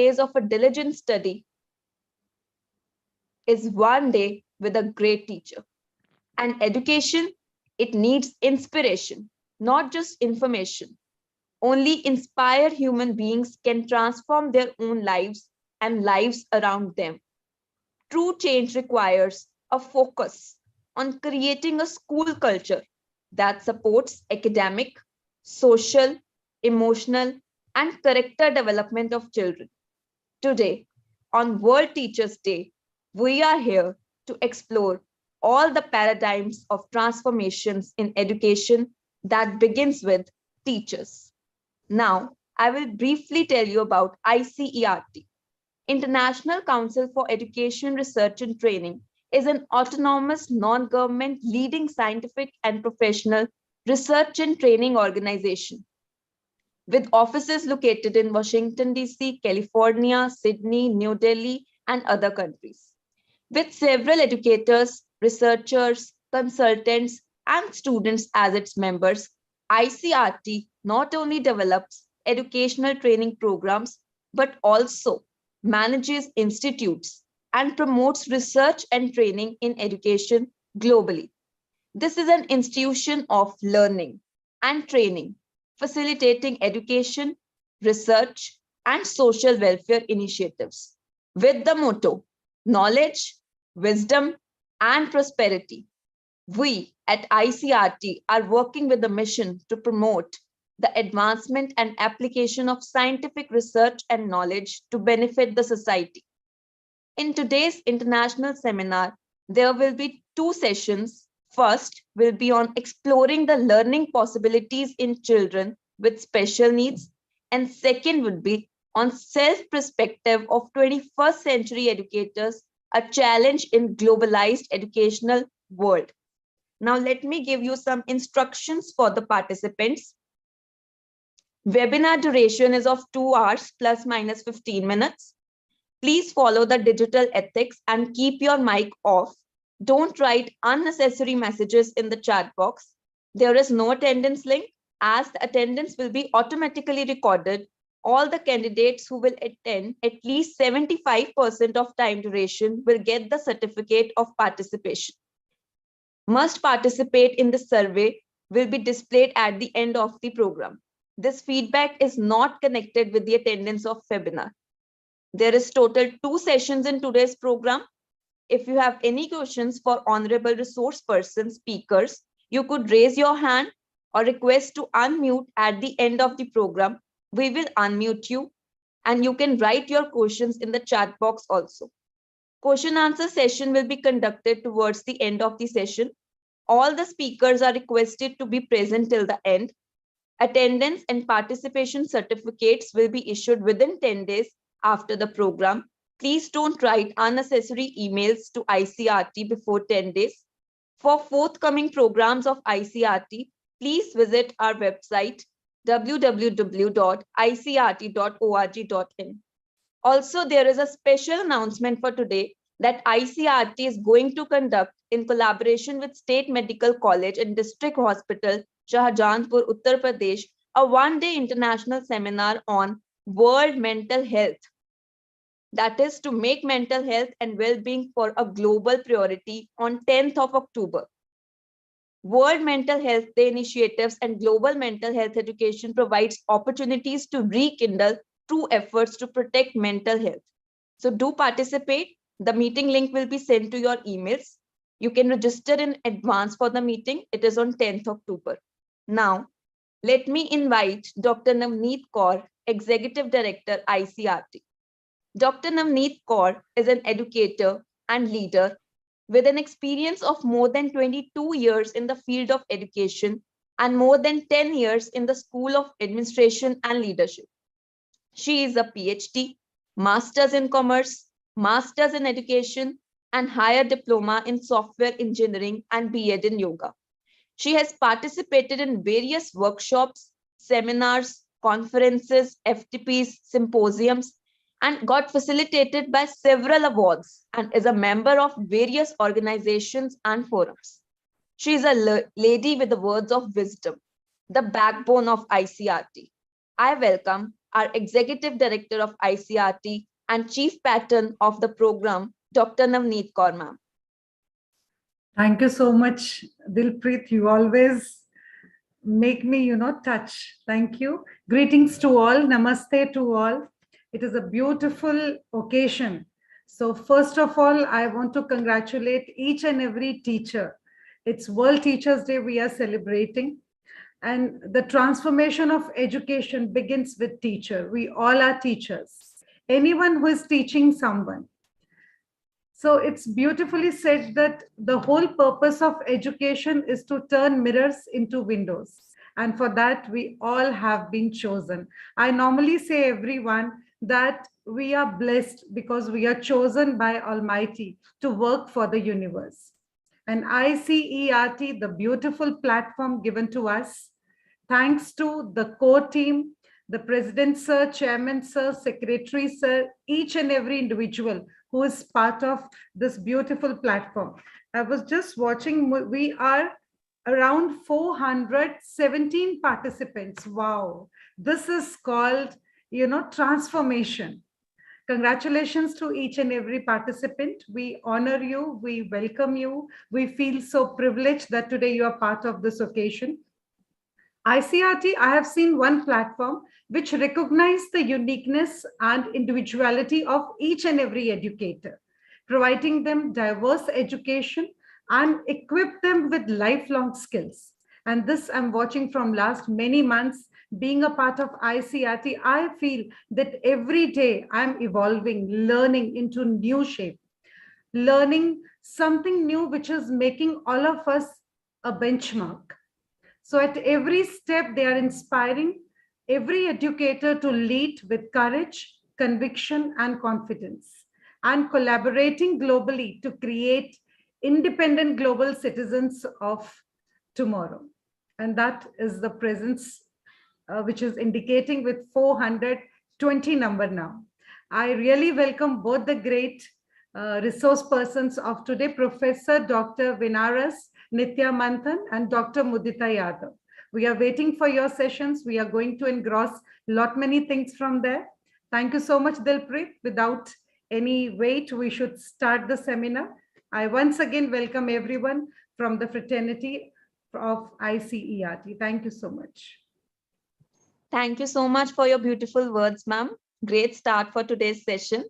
days of a diligent study is one day with a great teacher. And education, it needs inspiration, not just information. Only inspired human beings can transform their own lives and lives around them. True change requires a focus on creating a school culture that supports academic, social, emotional, and character development of children. Today, on World Teachers' Day, we are here to explore all the paradigms of transformations in education that begins with teachers. Now, I will briefly tell you about ICERT. International Council for Education, Research and Training is an autonomous, non-government leading scientific and professional research and training organization with offices located in Washington, D.C., California, Sydney, New Delhi, and other countries. With several educators, researchers, consultants, and students as its members, ICRT not only develops educational training programs, but also manages institutes and promotes research and training in education globally. This is an institution of learning and training, facilitating education, research, and social welfare initiatives with the motto knowledge, wisdom, and prosperity. We at ICRT are working with a mission to promote the advancement and application of scientific research and knowledge to benefit the society. In today's international seminar, there will be two sessions. First will be on exploring the learning possibilities in children with special needs, and second would be on self-perspective of 21st century educators, a challenge in globalized educational world. Now let me give you some instructions for the participants. Webinar duration is of 2 hours plus minus 15 minutes. Please follow the digital ethics and keep your mic off. Don't write unnecessary messages in the chat box. There is no attendance link as the attendance will be automatically recorded. All the candidates who will attend at least 75% of time duration will get the certificate of participation. Must participate in the survey will be displayed at the end of the program. This feedback is not connected with the attendance of webinar. There is total 2 sessions in today's program. If you have any questions for honorable resource person speakers, you could raise your hand or request to unmute at the end of the program. We will unmute you and you can write your questions in the chat box also. Question answer session will be conducted towards the end of the session. All the speakers are requested to be present till the end. Attendance and participation certificates will be issued within 10 days after the program. Please don't write unnecessary emails to ICRT before 10 days. For forthcoming programs of ICRT, please visit our website www.icrt.org.in. Also, there is a special announcement for today that ICRT is going to conduct in collaboration with State Medical College and District Hospital, Shahjahanpur, Uttar Pradesh, a one-day international seminar on World Mental Health. That is to make mental health and well-being for a global priority on 10th of October. World Mental Health Day initiatives and global mental health education provides opportunities to rekindle true efforts to protect mental health. So do participate. The meeting link will be sent to your emails. You can register in advance for the meeting. It is on 10th October. Now, let me invite Dr. Navneet Kaur, Executive Director, ICRT. Dr. Navneet Kaur is an educator and leader with an experience of more than 22 years in the field of education and more than 10 years in the School of Administration and Leadership. She is a PhD, Masters in Commerce, Masters in Education, and Higher Diploma in Software Engineering and B.Ed in Yoga. She has participated in various workshops, seminars, conferences, FTPs, symposiums, and got facilitated by several awards and is a member of various organizations and forums. She is a lady with the words of wisdom, the backbone of ICRT. I welcome our Executive Director of ICRT and Chief Patron of the program, Dr. Navneet Kaur ma'am. Thank you so much, Dilpreet. You always make me, touch. Thank you. Greetings to all. Namaste to all. It is a beautiful occasion. So first of all, I want to congratulate each and every teacher. It's World Teachers' Day we are celebrating. And the transformation of education begins with teacher. We all are teachers. Anyone who is teaching someone. So it's beautifully said that the whole purpose of education is to turn mirrors into windows. And for that, we all have been chosen. I normally say everyone that we are blessed because we are chosen by Almighty to work for the universe. And ICERT, the beautiful platform given to us, thanks to the core team, the President Sir, Chairman Sir, Secretary Sir, each and every individual who is part of this beautiful platform. I was just watching, we are around 417 participants. Wow, this is called, transformation. Congratulations to each and every participant. We honor you, we welcome you. We feel so privileged that today you are part of this occasion. ICRT, I have seen one platform which recognizes the uniqueness and individuality of each and every educator, providing them diverse education and equip them with lifelong skills. And this I'm watching from last many months. Being a part of ICRT, I feel that every day I'm evolving, learning into new shape, learning something new which is making all of us a benchmark. So at every step, they are inspiring every educator to lead with courage, conviction, and confidence, and collaborating globally to create independent global citizens of tomorrow. And that is the presence which is indicating with 420 number now. I really welcome both the great resource persons of today, Professor Dr. Vinaras Nitya Manthan and Dr. Mudita Yadav. We are waiting for your sessions. We are going to engross many things from there. Thank you so much, Dilpreet. Without any wait, we should start the seminar. I once again welcome everyone from the fraternity of ICERT. Thank you so much. Thank you so much for your beautiful words, ma'am. Great start for today's session.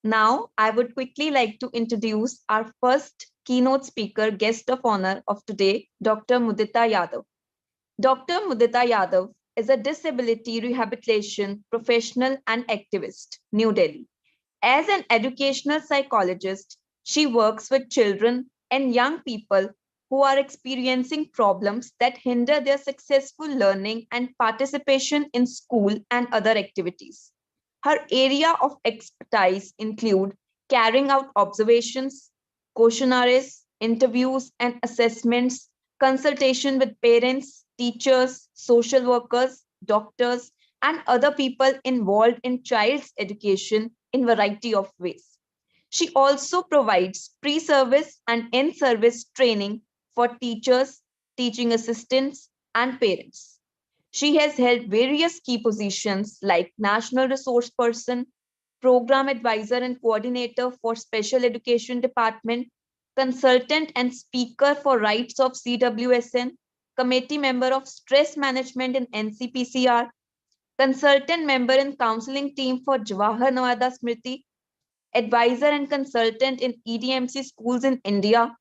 Now, I would quickly like to introduce our first keynote speaker, guest of honor of today, Dr. Mudita Yadav. Dr. Mudita Yadav is a disability rehabilitation professional and activist, New Delhi. As an educational psychologist, she works with children and young people who are experiencing problems that hinder their successful learning and participation in school and other activities. Her area of expertise include carrying out observations, questionnaires, interviews and assessments, consultation with parents, teachers, social workers, doctors, and other people involved in child's education in a variety of ways. She also provides pre-service and in-service training for teachers, teaching assistants, and parents. She has held various key positions like National Resource Person, Program Advisor and Coordinator for Special Education Department, Consultant and Speaker for Rights of CWSN, Committee Member of Stress Management in NCPCR, Consultant Member in Counseling Team for Jawahar Nawada Smriti, Advisor and Consultant in EDMC Schools in India,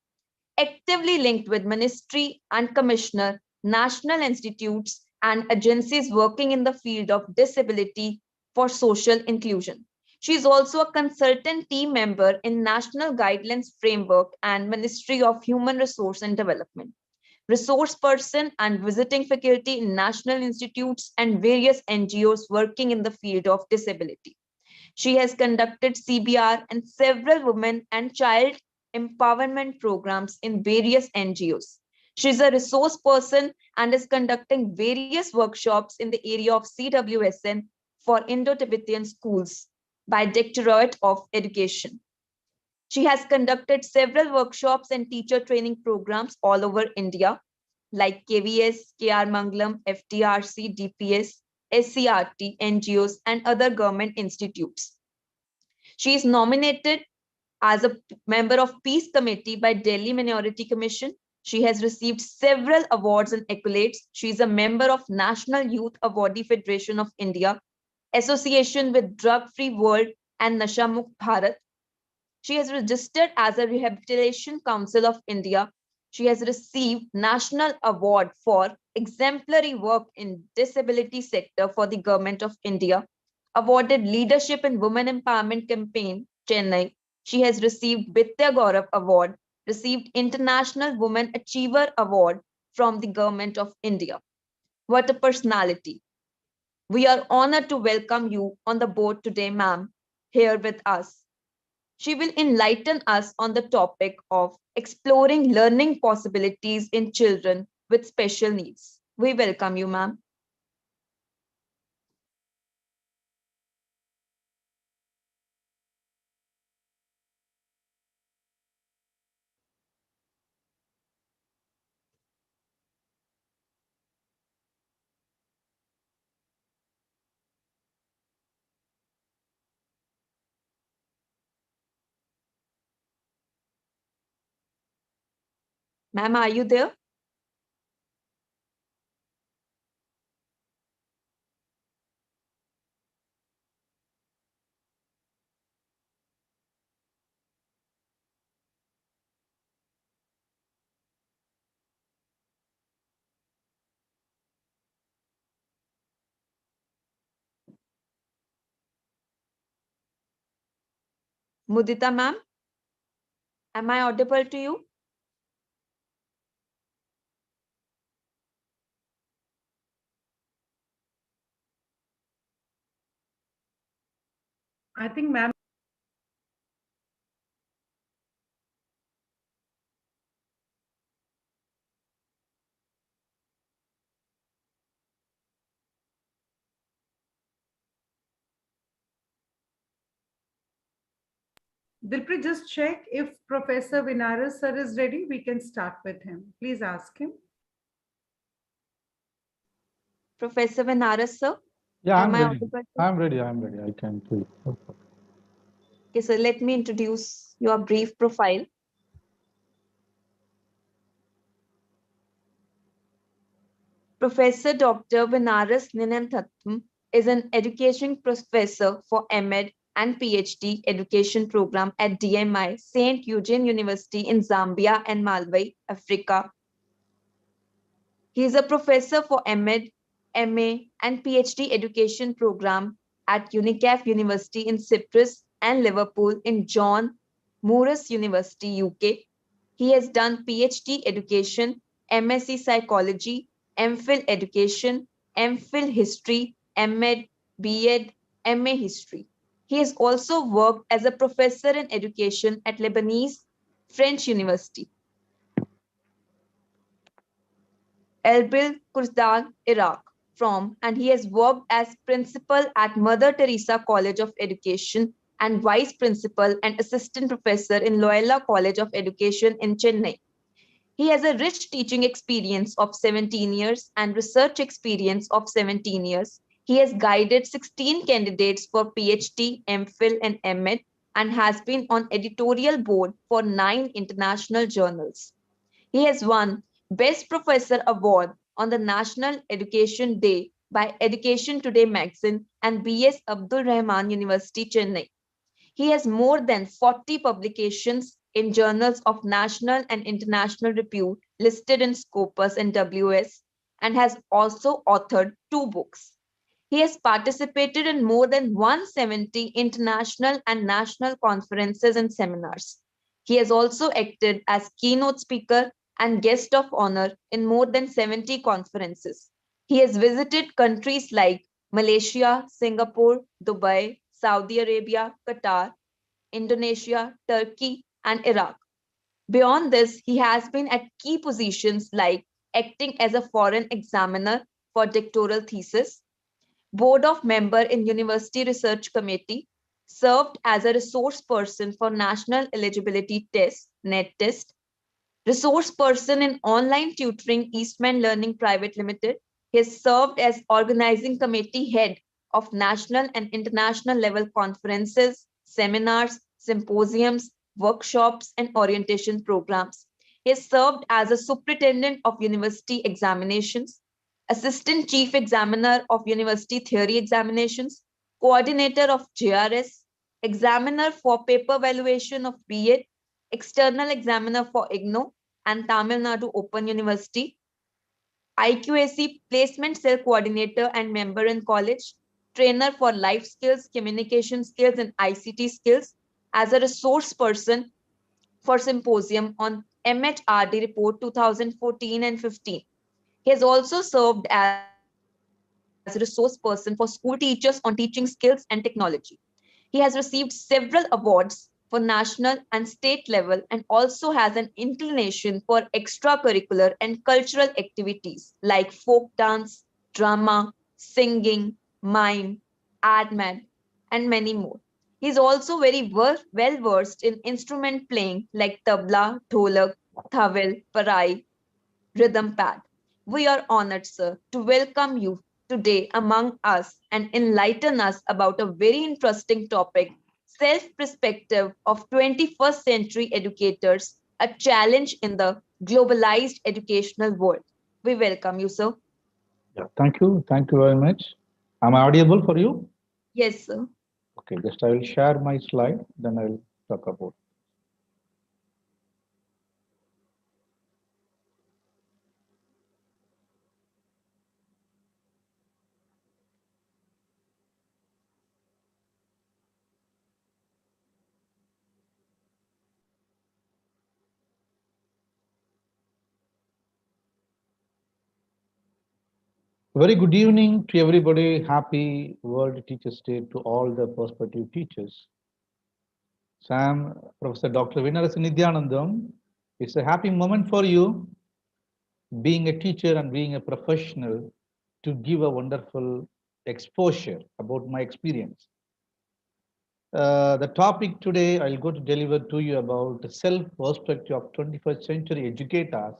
actively linked with Ministry and Commissioner, national institutes and agencies working in the field of disability for social inclusion. She is also a consultant team member in National Guidelines Framework and Ministry of Human Resource and Development, resource person and visiting faculty in national institutes and various NGOs working in the field of disability. She has conducted CBR and several women and child empowerment programs in various NGOs. She is a resource person and is conducting various workshops in the area of CWSN for Indo-Tibetan schools by Directorate of Education. She has conducted several workshops and teacher training programs all over India, like KVS, KR Mangalam, FTRC, DPS, ICRT, NGOs, and other government institutes. She is nominated as a member of Peace Committee by Delhi Minority Commission. She has received several awards and accolades. She is a member of National Youth Awardee Federation of India, association with Drug Free World and Nasha Mukt Bharat. She has registered as a Rehabilitation Council of India. She has received National Award for exemplary work in disability sector for the Government of India, awarded Leadership in Women Empowerment Campaign, Chennai. She has received Vidya Gaurav Award, received International Women Achiever Award from the Government of India. What a personality. We are honored to welcome you on the board today, ma'am, here with us. She will enlighten us on the topic of exploring learning possibilities in children with special needs. We welcome you, ma'am. Ma'am, are you there? Mudita, ma'am, am I audible to you? I think, ma'am, Dilpreet, just check if Professor Vinaras sir is ready. We can start with him. Please ask him. Professor Vinaras, sir, Yeah, am I'm I ready. audible? I'm ready. I'm ready. I can do it. Okay, so let me introduce your brief profile. Professor Dr. Vinaras Ninanthatham is an education professor for MEd and PhD education program at DMI St. Eugene University in Zambia and Malawi, Africa. He is a professor for MEd, MA, and PhD education program at UNICEF University in Cyprus and Liverpool in John Moores University, UK. He has done PhD education, MSc psychology, MPhil education, MPhil history, MEd, BEd, MA history. He has also worked as a professor in education at Lebanese French University. Erbil, Kurdistan, Iraq, from, and he has worked as principal at Mother Teresa College of Education and vice principal and assistant professor in Loyola College of Education in Chennai. He has a rich teaching experience of 17 years and research experience of 17 years. He has guided 16 candidates for PhD, MPhil, and MEd and has been on editorial board for 9 international journals. He has won Best Professor Award on the National Education Day by Education Today magazine and BS Abdul Rahman University, Chennai. He has more than 40 publications in journals of national and international repute listed in Scopus and WS and has also authored 2 books. He has participated in more than 170 international and national conferences and seminars. He has also acted as keynote speaker and guest of honor in more than 70 conferences. He has visited countries like Malaysia, Singapore, Dubai, Saudi Arabia, Qatar, Indonesia, Turkey, and Iraq. Beyond this, he has been at key positions like acting as a foreign examiner for doctoral thesis, board of member in University Research Committee, served as a resource person for National Eligibility Test, NET test, resource person in online tutoring Eastman Learning Private Limited, He has served as organizing committee head of national and international level conferences, seminars, symposiums, workshops, and orientation programs. He has served as a superintendent of university examinations, assistant chief examiner of university theory examinations, coordinator of JRS, examiner for paper valuation of B.Ed, external examiner for IGNO and Tamil Nadu Open University, IQAC placement cell coordinator and member in college, trainer for life skills, communication skills, and ICT skills, as a resource person for symposium on MHRD report 2014 and 15. He has also served as resource person for school teachers on teaching skills and technology. He has received several awards for national and state level and also has an inclination for extracurricular and cultural activities like folk dance, drama, singing, mime, adman, and many more. He is also very well versed in instrument playing like tabla, dholak, thavel, parai, rhythm pad. We are honored, sir, to welcome you today among us and enlighten us about a very interesting topic, self-perspective of 21st century educators, a challenge in the globalized educational world. We welcome you, sir. Yeah, thank you. Thank you very much. Am I audible for you? Yes, sir. Okay, just I will share my slide, then I will talk about. Very good evening to everybody. Happy World Teachers' Day to all the prospective teachers. Sam, Professor Dr. Vinaras Nidyanandam, it's a happy moment for you, being a teacher and being a professional, to give a wonderful exposure about my experience. The topic today I'll go to deliver to you about the self-perspective of 21st century educators,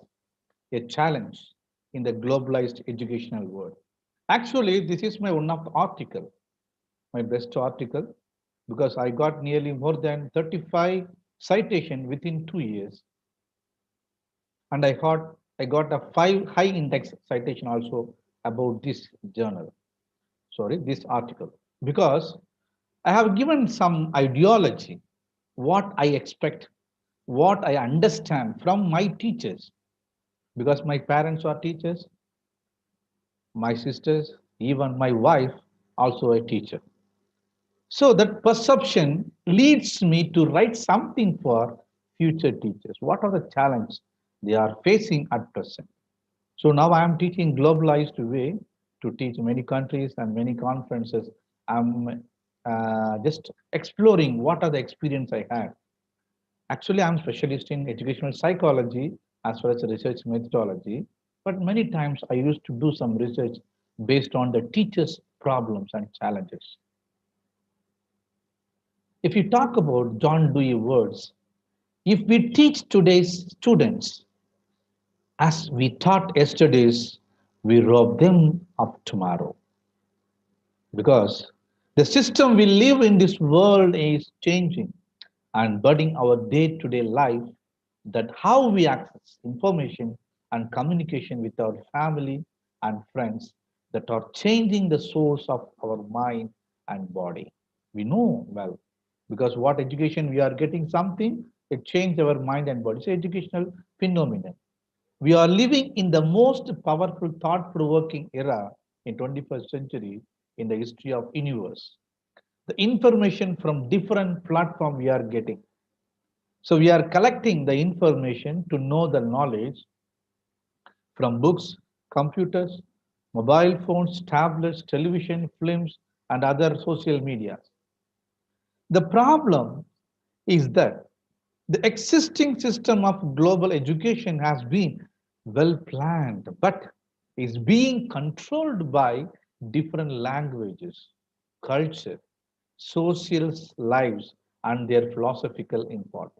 a challenge in the globalized educational world. Actually, this is my one of the article, my best article, because I got nearly more than 35 citation within 2 years. And I got a 5 high index citation also about this journal, this article, because I have given some ideology, what I expect, what I understand from my teachers, because my parents are teachers, my sisters, even my wife, also a teacher. So that perception leads me to write something for future teachers. What are the challenges they are facing at present? So now I am teaching globalized way to teach many countries and many conferences. I'm just exploring what are the experience I had. Actually, I'm specialist in educational psychology as well as research methodology. But many times I used to do some research based on the teachers' problems and challenges. If you talk about John Dewey words, if we teach today's students as we taught yesterday's, we rob them of tomorrow. Because the system we live in this world is changing and budding our day-to-day life, that how we access information and communication with our family and friends, that are changing the source of our mind and body. We know well, because what education we are getting something, it changed our mind and body. It's an educational phenomenon. We are living in the most powerful, thought-provoking era in 21st century in the history of universe. The information from different platform we are getting. So we are collecting the information to know the knowledge from books, computers, mobile phones, tablets, television, films, and other social media. The problem is that the existing system of global education has been well planned, but is being controlled by different languages, culture, social lives, and their philosophical importance.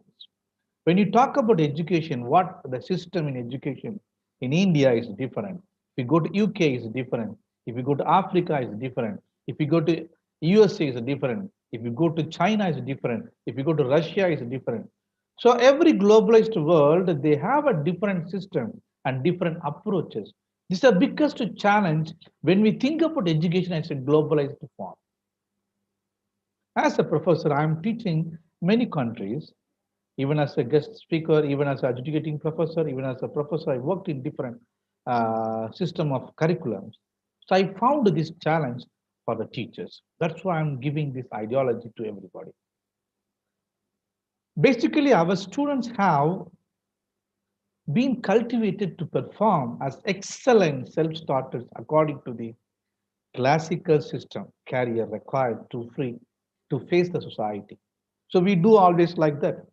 When you talk about education, what the system in education in India is different. If you go to UK, it's different. If you go to Africa, it's different. If you go to USA, it's different. If you go to China, it's different. If you go to Russia, it's different. So every globalized world, they have a different system and different approaches. This is the biggest challenge when we think about education as a globalized form. As a professor, I'm teaching many countries, even as a guest speaker, even as an educating professor, even as a professor, I worked in different system of curriculums. So I found this challenge for the teachers. That's why I'm giving this ideology to everybody. Basically, our students have been cultivated to perform as excellent self-starters according to the classical system career required to face the society. So we do always like that.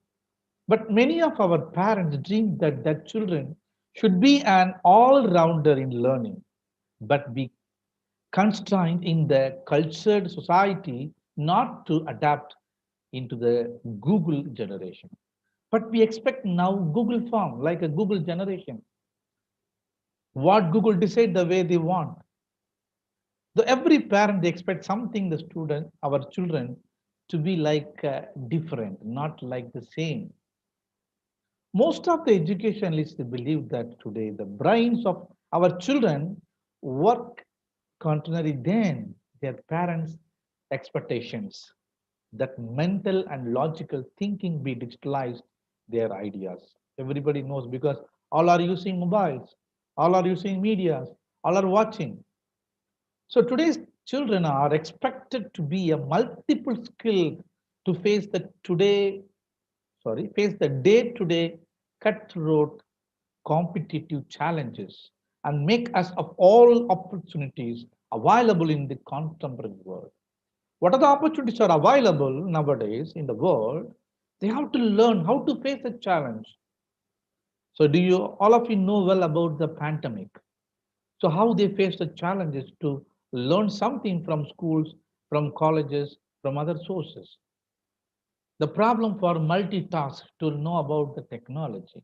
But many of our parents dream that their children should be an all-rounder in learning, but be constrained in the cultured society not to adapt into the Google generation. But we expect now Google form, like a Google generation. What Google decide the way they want. So every parent they expect something the student, our children, to be like different, not like the same. Most of the educationalists believe that today the brains of our children work contrary than their parents' expectations. That mental and logical thinking be digitalized their ideas. Everybody knows because all are using mobiles, all are using medias, all are watching. So today's children are expected to be a multiple skill to face face the day-to-day cutthroat competitive challenges and make us of all opportunities available in the contemporary world. What are the opportunities are available nowadays in the world? They have to learn how to face a challenge. So do you all of you know well about the pandemic? So how they face the challenges to learn something from schools, from colleges, from other sources. The problem for multitask to know about the technology.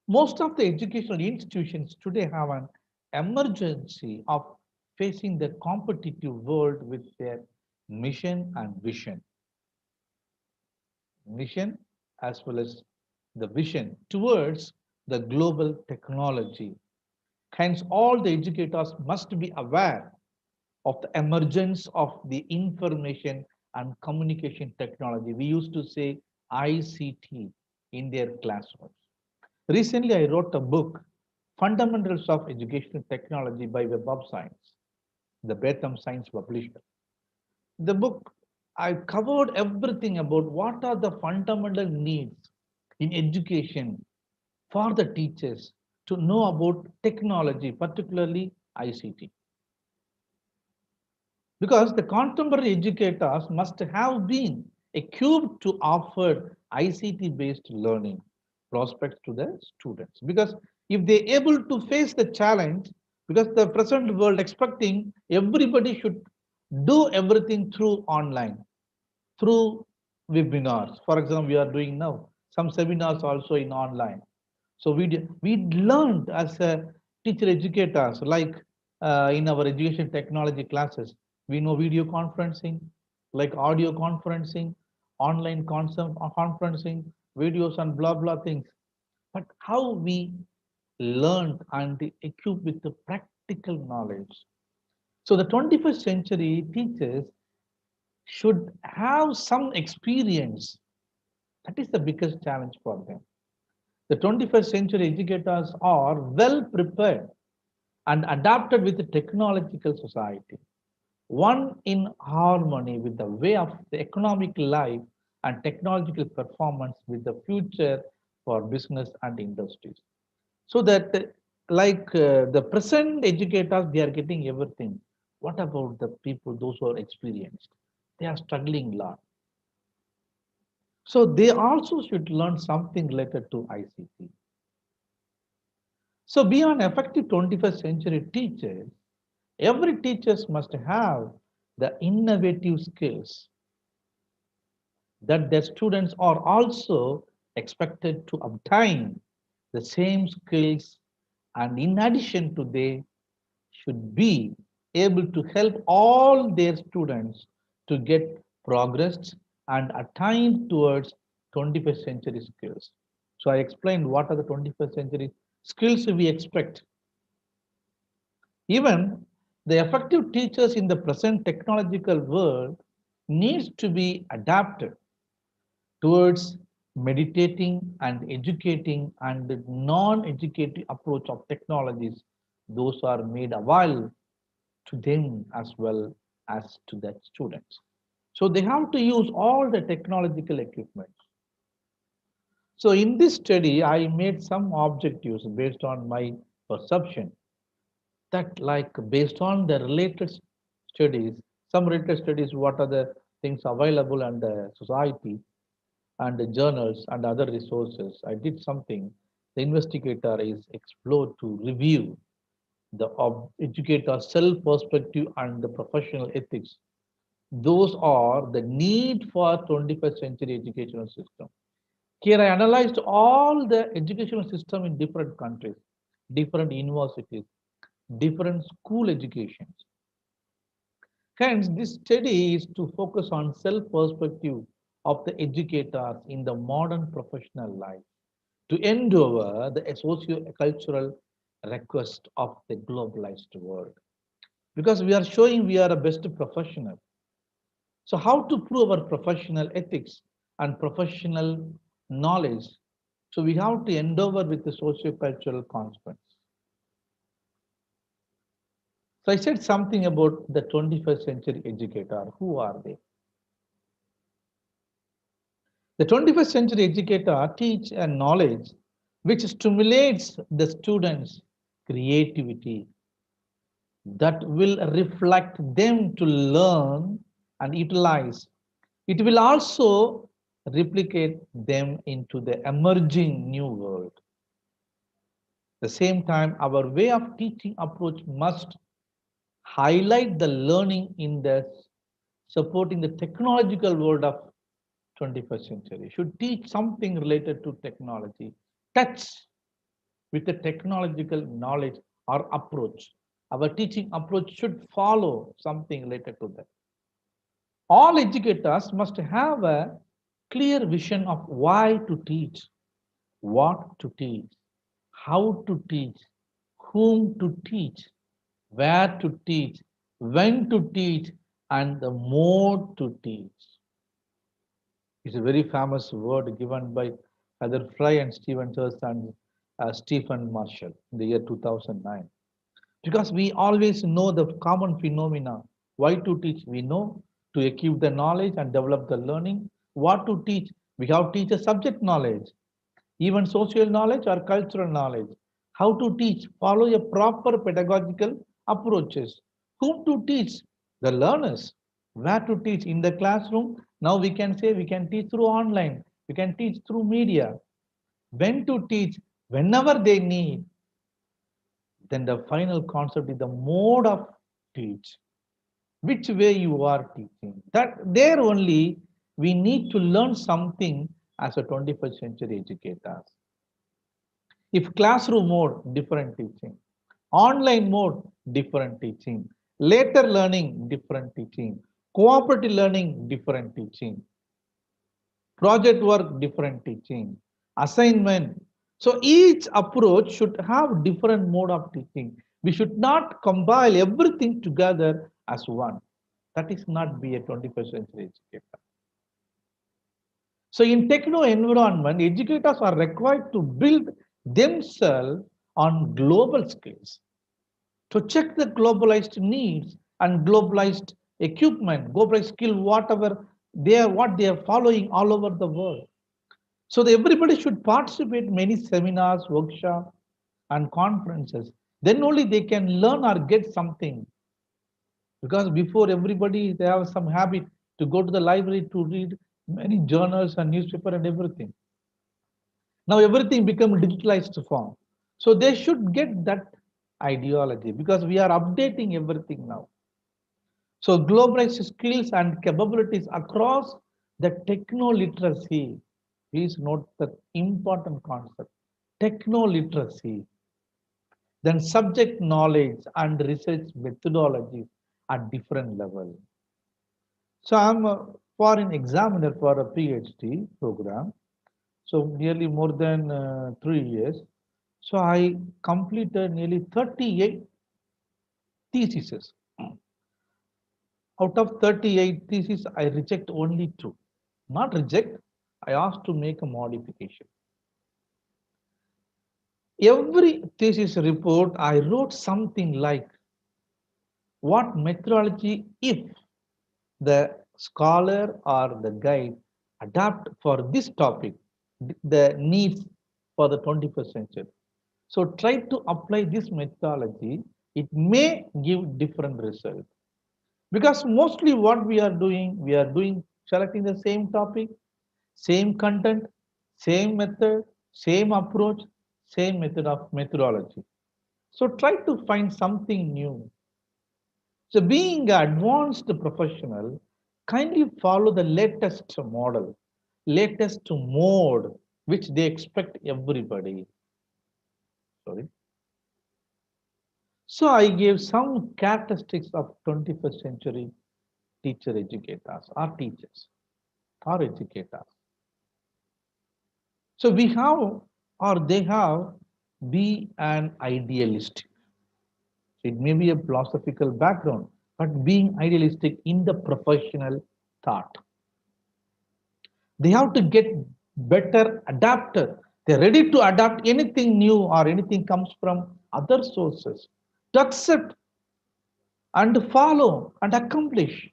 Most of the educational institutions today have an emergency of facing the competitive world with their mission and vision. Mission as well as the vision towards the global technology. Hence, all the educators must be aware of the emergence of the information and communication technology. We used to say ICT in their classrooms. Recently, I wrote a book, Fundamentals of Educational Technology by Web of Science, the Betham Science publisher. The book, I covered everything about what are the fundamental needs in education for the teachers to know about technology, particularly ICT. Because the contemporary educators must have been equipped to offer ICT-based learning prospects to the students. Because if they're able to face the challenge, because the present world expecting everybody should do everything through online, through webinars. For example, we are doing now some seminars also in online. So we learned as a teacher educators, like in our education technology classes, we know video conferencing, like audio conferencing, online conferencing, videos and blah blah things. But how we learned and equipped with the practical knowledge. So the 21st century teachers should have some experience. That is the biggest challenge for them. The 21st century educators are well prepared and adapted with the technological society, one in harmony with the way of the economic life and technological performance with the future for business and industries. So that the present educators, they are getting everything. What about the people, those who are experienced? They are struggling a lot. So they also should learn something related to ICT. So beyond effective 21st century teachers, every teachers must have the innovative skills that their students are also expected to obtain the same skills And in addition to, they should be able to help all their students to get progressed and attain towards 21st century skills. So I explained what are the 21st century skills we expect. Even the effective teachers in the present technological world needs to be adapted towards meditating and educating and the non-educative approach of technologies. Those are made available to them as well as to the students. So they have to use all the technological equipment. So in this study, I made some objectives based on my perception that like based on the related studies, some related studies, what are the things available in the society and the journals and other resources. I did something. The investigator is explored to review the educator self-perspective and the professional ethics. Those are the need for 21st century educational system. Here I analyzed all the educational system in different countries, different universities, different school educations. Hence, this study is to focus on self-perspective of the educators in the modern professional life to endeavor the socio-cultural request of the globalized world. Because we are showing we are a best professional. So how to prove our professional ethics and professional knowledge? So we have to endeavor with the socio-cultural consequence. So I said something about the 21st century educator. Who are they? The 21st century educator teach a knowledge which stimulates the students' creativity that will reflect them to learn and utilize. It will also replicate them into the emerging new world. At the same time, our way of teaching approach must highlight the learning in the supporting the technological world of 21st century. Should teach something related to technology, touch with the technological knowledge or approach. Our teaching approach should follow something related to that. All educators must have a clear vision of why to teach, what to teach, how to teach, whom to teach, where to teach, when to teach, and the mode to teach. It's a very famous word given by Heather Fry and Stephen Church and Stephen Marshall in the year 2009. Because we always know the common phenomena. Why to teach? We know to achieve the knowledge and develop the learning. What to teach? We have to teach a subject knowledge, even social knowledge or cultural knowledge. How to teach? Follow a proper pedagogical approaches. Whom to teach? The learners. Where to teach? In the classroom. Now we can say we can teach through online. We can teach through media. When to teach? Whenever they need. Then the final concept is the mode of teach. Which way you are teaching. That there only we need to learn something as a 21st century educators. If classroom mode, different teaching. Online mode, different teaching. Later learning, different teaching. Cooperative learning, different teaching. Project work, different teaching. Assignment. So each approach should have different mode of teaching. We should not compile everything together as one. That is not be a 21st century educator. So in techno environment, educators are required to build themselves on global skills to check the globalized needs and globalized equipment, globalized skill, whatever what they are following all over the world. So everybody should participate in many seminars, workshops, and conferences. Then only they can learn or get something. Because before everybody, they have some habit to go to the library to read many journals and newspaper and everything. Now everything become digitalized form. So they should get that ideology because we are updating everything now. So globalized skills and capabilities across the techno literacy. Please note the important concept. Techno literacy. Then subject knowledge and research methodologies at different level. So I'm a foreign examiner for a PhD program. So nearly more than 3 years. So I completed nearly 38 theses. Out of 38 theses, I reject only two. Not reject, I asked to make a modification. Every thesis report, I wrote something like what methodology if the scholar or the guide adapt for this topic, the needs for the 21st century. So try to apply this methodology, it may give different result. Because mostly what we are doing selecting the same topic, same content, same method, same approach, same method of methodology. So try to find something new. So being an advanced professional, kindly follow the latest model, latest mode, which they expect everybody. Sorry. So I gave some characteristics of 21st century teacher educators or teachers or educators. So we have or they have be an idealist. It may be a philosophical background, but being idealistic in the professional thought. They have to get better adapter. They're ready to adapt anything new or anything comes from other sources to accept and follow and accomplish.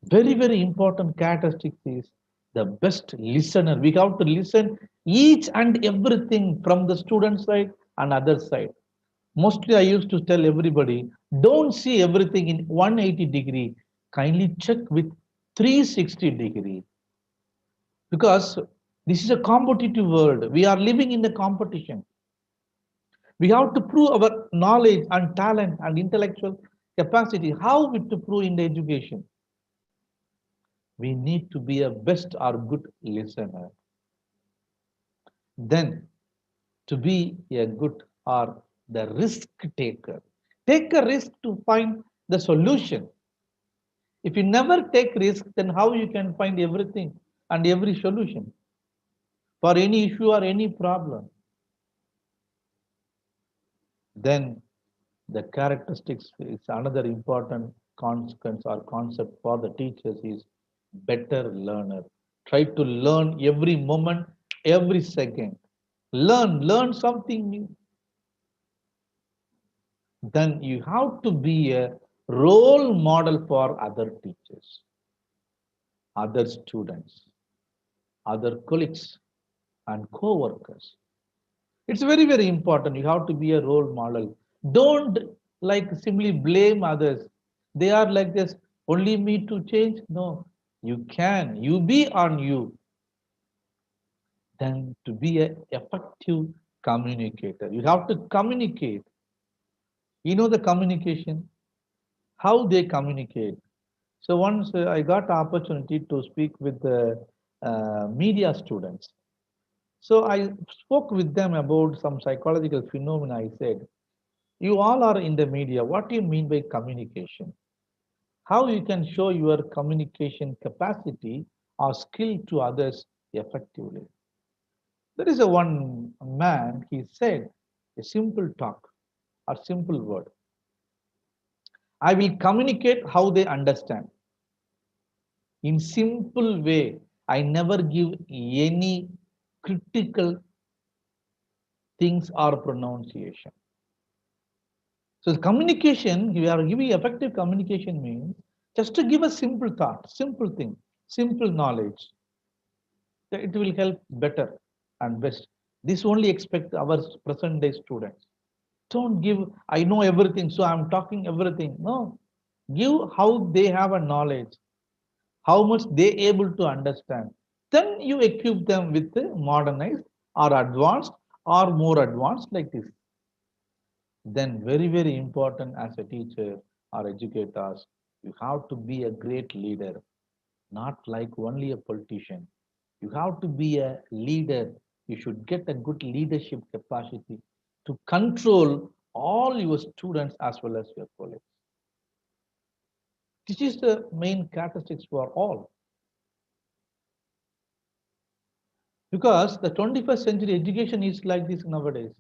Very, very important characteristic is the best listener. We have to listen each and everything from the student side and other side. Mostly I used to tell everybody, don't see everything in 180-degree. Kindly check with 360-degree. Because this is a competitive world. We are living in the competition. We have to prove our knowledge and talent and intellectual capacity. How we to prove in the education? We need to be a best or good listener. Then to be a good or the risk taker. Take a risk to find the solution. If you never take risk, then how you can find everything and every solution for any issue or any problem? Then the characteristics is another important consequence or concept for the teachers is better learner. Try to learn every moment, every second. Learn something new. Then you have to be a role model for other teachers, other students, other colleagues, and co-workers. It's very, very important. You have to be a role model. Don't like simply blame others. They are like this, only me to change. No, you can. You be on you. Then to be an effective communicator, you have to communicate. You know the communication, how they communicate. So once I got the opportunity to speak with the media students. So I spoke with them about some psychological phenomena. I said, you all are in the media. What do you mean by communication? How you can show your communication capacity or skill to others effectively? There is a one man, he said a simple talk or simple word. I will communicate how they understand. In simple way, I never give any critical things or pronunciation. So communication, we are giving effective communication means just to give a simple thought, simple thing, simple knowledge. It will help better and best. This only expect our present day students. Don't give, I know everything, so I'm talking everything. No, give how they have a knowledge, how much they able to understand. Then you equip them with the modernized or advanced or more advanced like this. Then very, very important as a teacher or educators, you have to be a great leader, not like only a politician. You have to be a leader. You should get a good leadership capacity to control all your students as well as your colleagues. This is the main characteristics for all. Because the 21st century education is like this nowadays.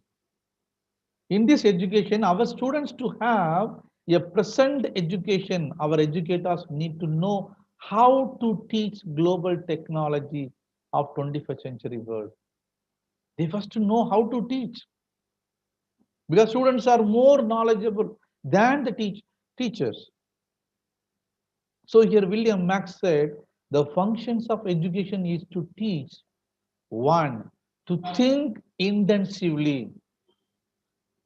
In this education, our students to have a present education, our educators need to know how to teach global technology of 21st century world. They first to know how to teach. Because students are more knowledgeable than the teachers. So here William Max said, the functions of education is to teach, one, to think intensively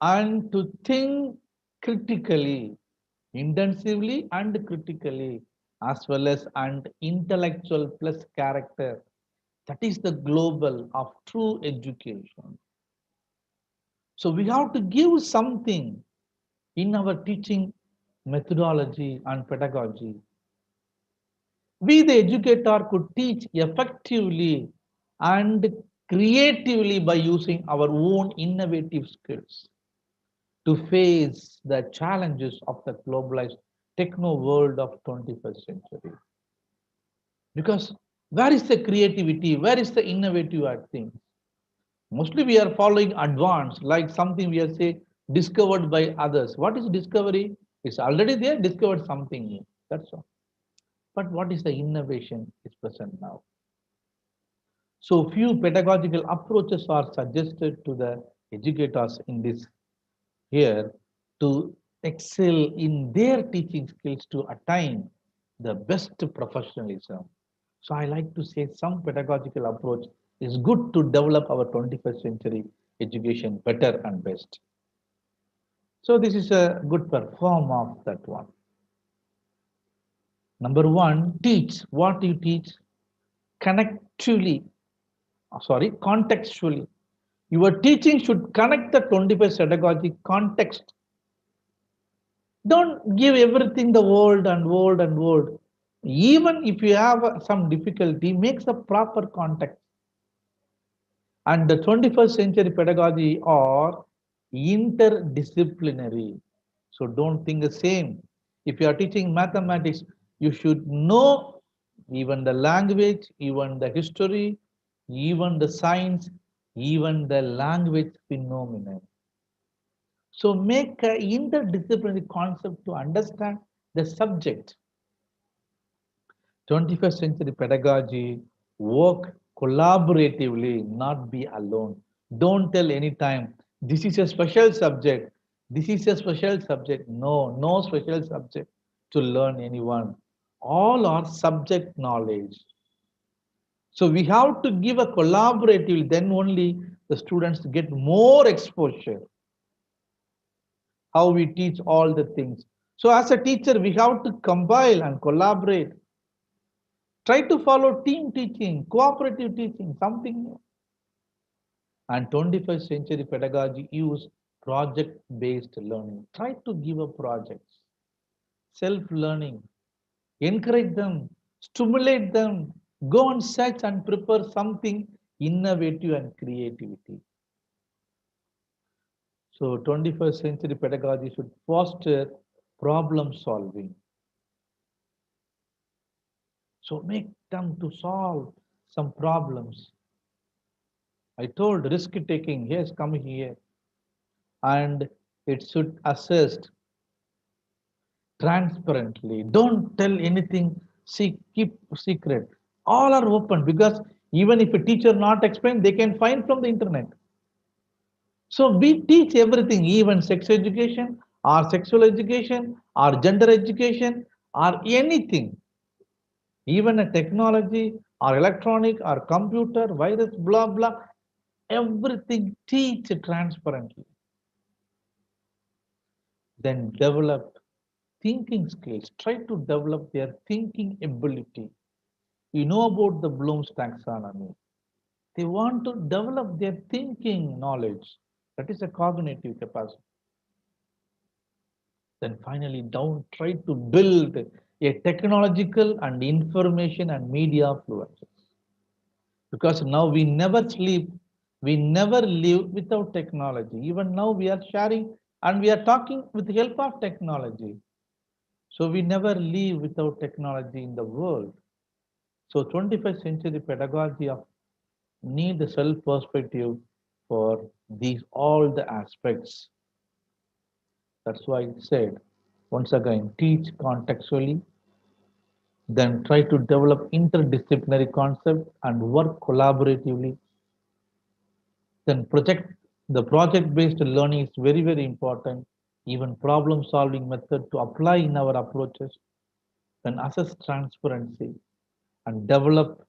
and to think critically, intensively and critically, as well as and intellectual plus character. That is the global of true education. So we have to give something in our teaching methodology and pedagogy. We, the educator, could teach effectively and creatively by using our own innovative skills to face the challenges of the globalized techno world of 21st century. Because where is the creativity? Where is the innovative at things? Mostly we are following advanced, like something we are say discovered by others. What is discovery? It's already there, discovered something new. That's all. But what is the innovation is present now? So few pedagogical approaches are suggested to the educators in this here to excel in their teaching skills to attain the best professionalism. So I like to say some pedagogical approach is good to develop our 21st century education better and best. So this is a good perform of that one. Number one, teach what you teach connectively, contextually. Your teaching should connect the 21st pedagogy context. Don't give everything the world and world and world. Even if you have some difficulty, make a proper context. And the 21st century pedagogy are interdisciplinary. So don't think the same. If you are teaching mathematics, you should know even the language, even the history, even the science, even the language phenomenon. So make an interdisciplinary concept to understand the subject. 21st century pedagogy, work collaboratively, not be alone. Don't tell anytime, this is a special subject. This is a special subject. No, no special subject to learn anyone. All are subject knowledge. So we have to give a collaborative, then only the students get more exposure. How we teach all the things. So as a teacher, we have to compile and collaborate. Try to follow team teaching, cooperative teaching, something new. And 21st century pedagogy use project-based learning. Try to give a projects, self-learning, encourage them, stimulate them, go and search and prepare something innovative and creativity. So 21st century pedagogy should foster problem solving. So make them to solve some problems. I told risk taking, yes, come here. And it should assess transparently. Don't tell anything, keep secret. All are open because even if a teacher not explain, they can find from the internet. So we teach everything, even sex education, or sexual education, or gender education, or anything. Even a technology, or electronic, or computer, virus, blah, blah, everything teach transparently. Then develop thinking skills. Try to develop their thinking ability. You know about the Bloom's taxonomy. They want to develop their thinking knowledge. That is a cognitive capacity. Then finally, try to build a technological and information and media fluency. Because now we never sleep We never live without technology. Even now we are sharing and we are talking with the help of technology. So we never live without technology in the world. So 21st century pedagogy of need the self perspective for these all the aspects. That's why I said once again, teach contextually, then try to develop interdisciplinary concept and work collaboratively. Then the project-based learning is very, very important. Even problem-solving method to apply in our approaches. Then assess transparency and develop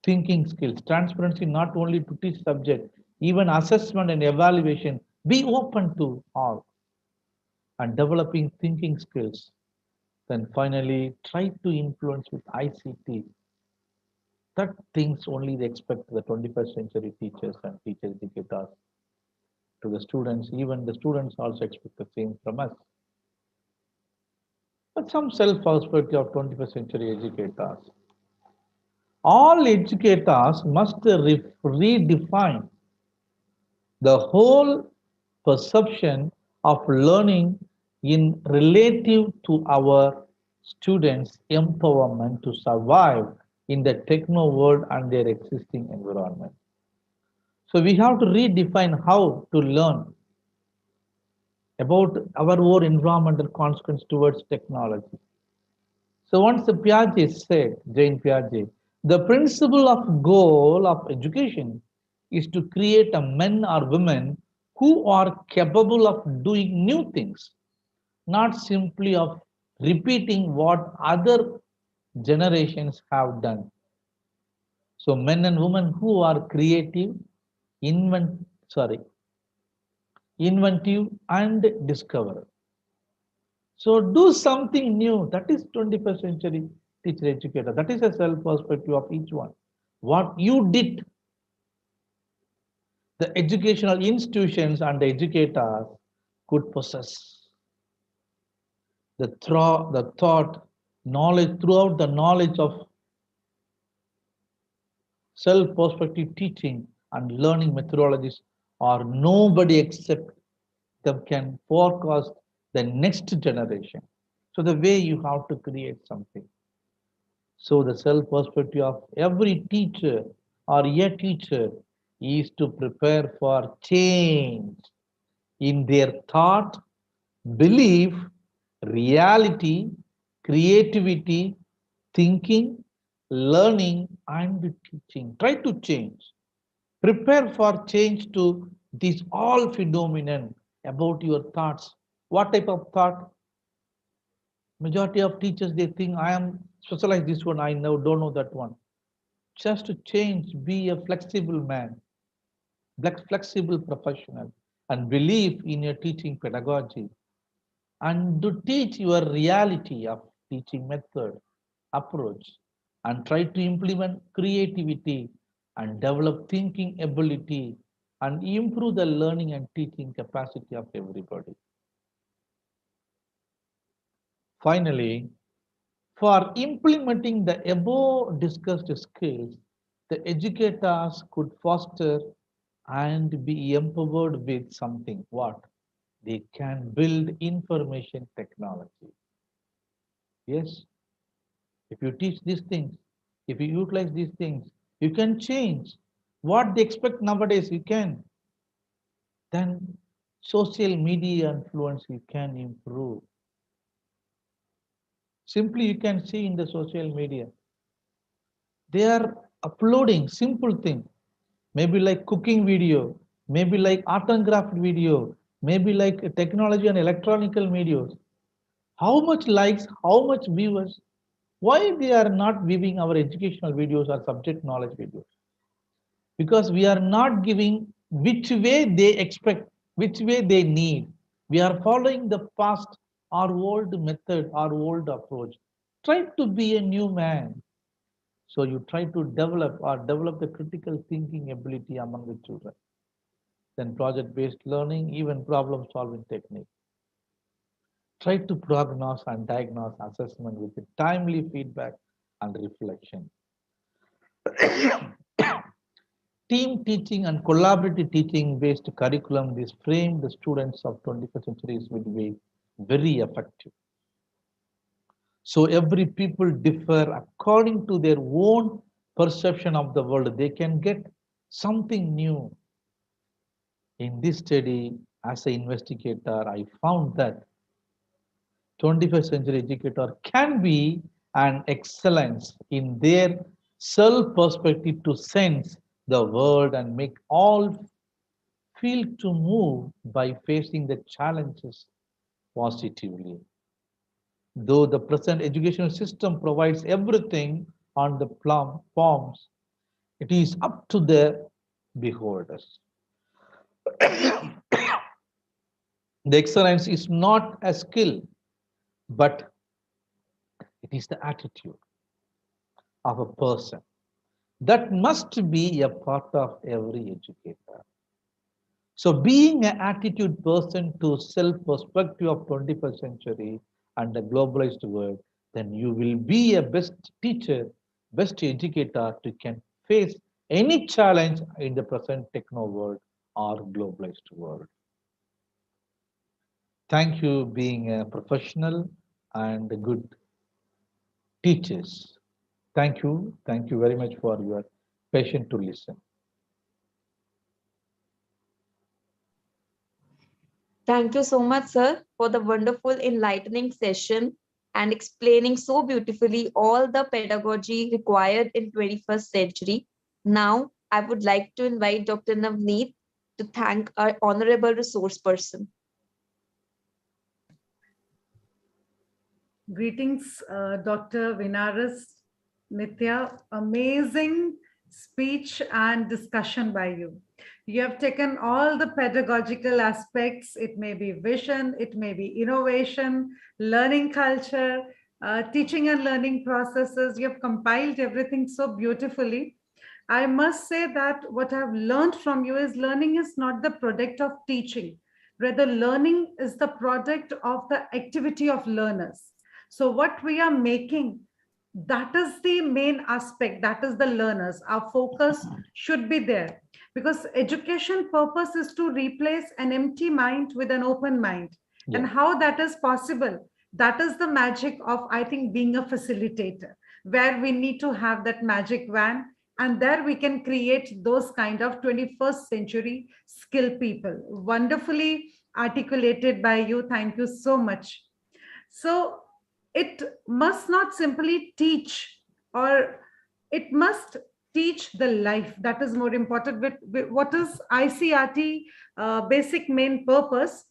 thinking skills. Transparency not only to teach subject, even assessment and evaluation. Be open to all and developing thinking skills. Then finally, try to influence with ICT. That things only they expect the 21st century teachers and teacher educators to the students. Even the students also expect the same from us. But some self-perspective of 21st century educators. All educators must redefine the whole perception of learning in relative to our students' empowerment to survive in the techno world and their existing environment. So we have to redefine how to learn about our own environmental consequence towards technology. So once the Piaget said, Jane Piaget, the principle of goal of education is to create a men or women who are capable of doing new things, not simply of repeating what other generations have done. So men and women who are creative, invent, sorry, inventive and discover. So do something new. That is 21st century teacher educator. That is a self perspective of each one. What you did, the educational institutions and the educators could possess the thought, knowledge throughout the knowledge of self perspective teaching and learning methodologies, or nobody except them can forecast the next generation. So the way you have to create something. So the self perspective of every teacher or a teacher is to prepare for change in their thought, belief, reality, creativity, thinking, learning, and teaching. Try to change. Prepare for change to this all phenomenon about your thoughts. What type of thought? Majority of teachers they think I am specialized this one, I know don't know that one. Just to change, be a flexible man, flexible professional, and believe in your teaching pedagogy, and to teach your reality of teaching method, approach, and try to implement creativity and develop thinking ability and improve the learning and teaching capacity of everybody. Finally, for implementing the above discussed skills, the educators could foster and be empowered with something. What? They can build information technology. Yes, if you teach these things, if you utilize these things, you can change what they expect nowadays. You can. Then social media influence you can improve. Simply you can see in the social media they are uploading simple thing, maybe like cooking video, maybe like art and craft video, maybe like technology and electronical videos. How much likes, how much viewers? Why they are not viewing our educational videos or subject knowledge videos? Because we are not giving which way they expect, which way they need. We are following the past, our old method, our old approach. Try to be a new man. So you try to develop the critical thinking ability among the children. Then project-based learning, even problem-solving technique. Try to prognose and diagnose assessment with the timely feedback and reflection. Team teaching and collaborative teaching based curriculum, this frame the students of 21st centuries will be very effective. So every people differ according to their own perception of the world. They can get something new. In this study, as an investigator, I found that 21st century educator can be an excellence in their self perspective to sense the world and make all feel to move by facing the challenges positively. Though the present educational system provides everything on the plum forms, it is up to the beholders. The excellence is not a skill, but it is the attitude of a person. That must be a part of every educator. So being an attitude person to self-perspective of 21st century and the globalized world, then you will be a best teacher, best educator to can face any challenge in the present techno world or globalized world. Thank you being a professional and good teachers. Thank you. Thank you very much for your patience to listen. Thank you so much, sir, for the wonderful, enlightening session and explaining so beautifully all the pedagogy required in 21st century. Now, I would like to invite Dr. Navneet to thank our honorable resource person. Greetings, Dr. Vinaras, Nitya. Amazing speech and discussion by you. You have taken all the pedagogical aspects. It may be vision, it may be innovation, learning culture, teaching and learning processes. You have compiled everything so beautifully. I must say that what I've learned from you is learning is not the product of teaching. Rather, learning is the product of the activity of learners. So what we are making, that is the main aspect, that is the learners. Our focus should be there because education purpose is to replace an empty mind with an open mind. Yeah. And how that is possible, that is the magic of, I think, being a facilitator, where we need to have that magic wand, and there we can create those kind of 21st century skill people. Wonderfully articulated by you. Thank you so much. So it must not simply teach, or it must teach the life. That is more important. But what is ICRT basic main purpose?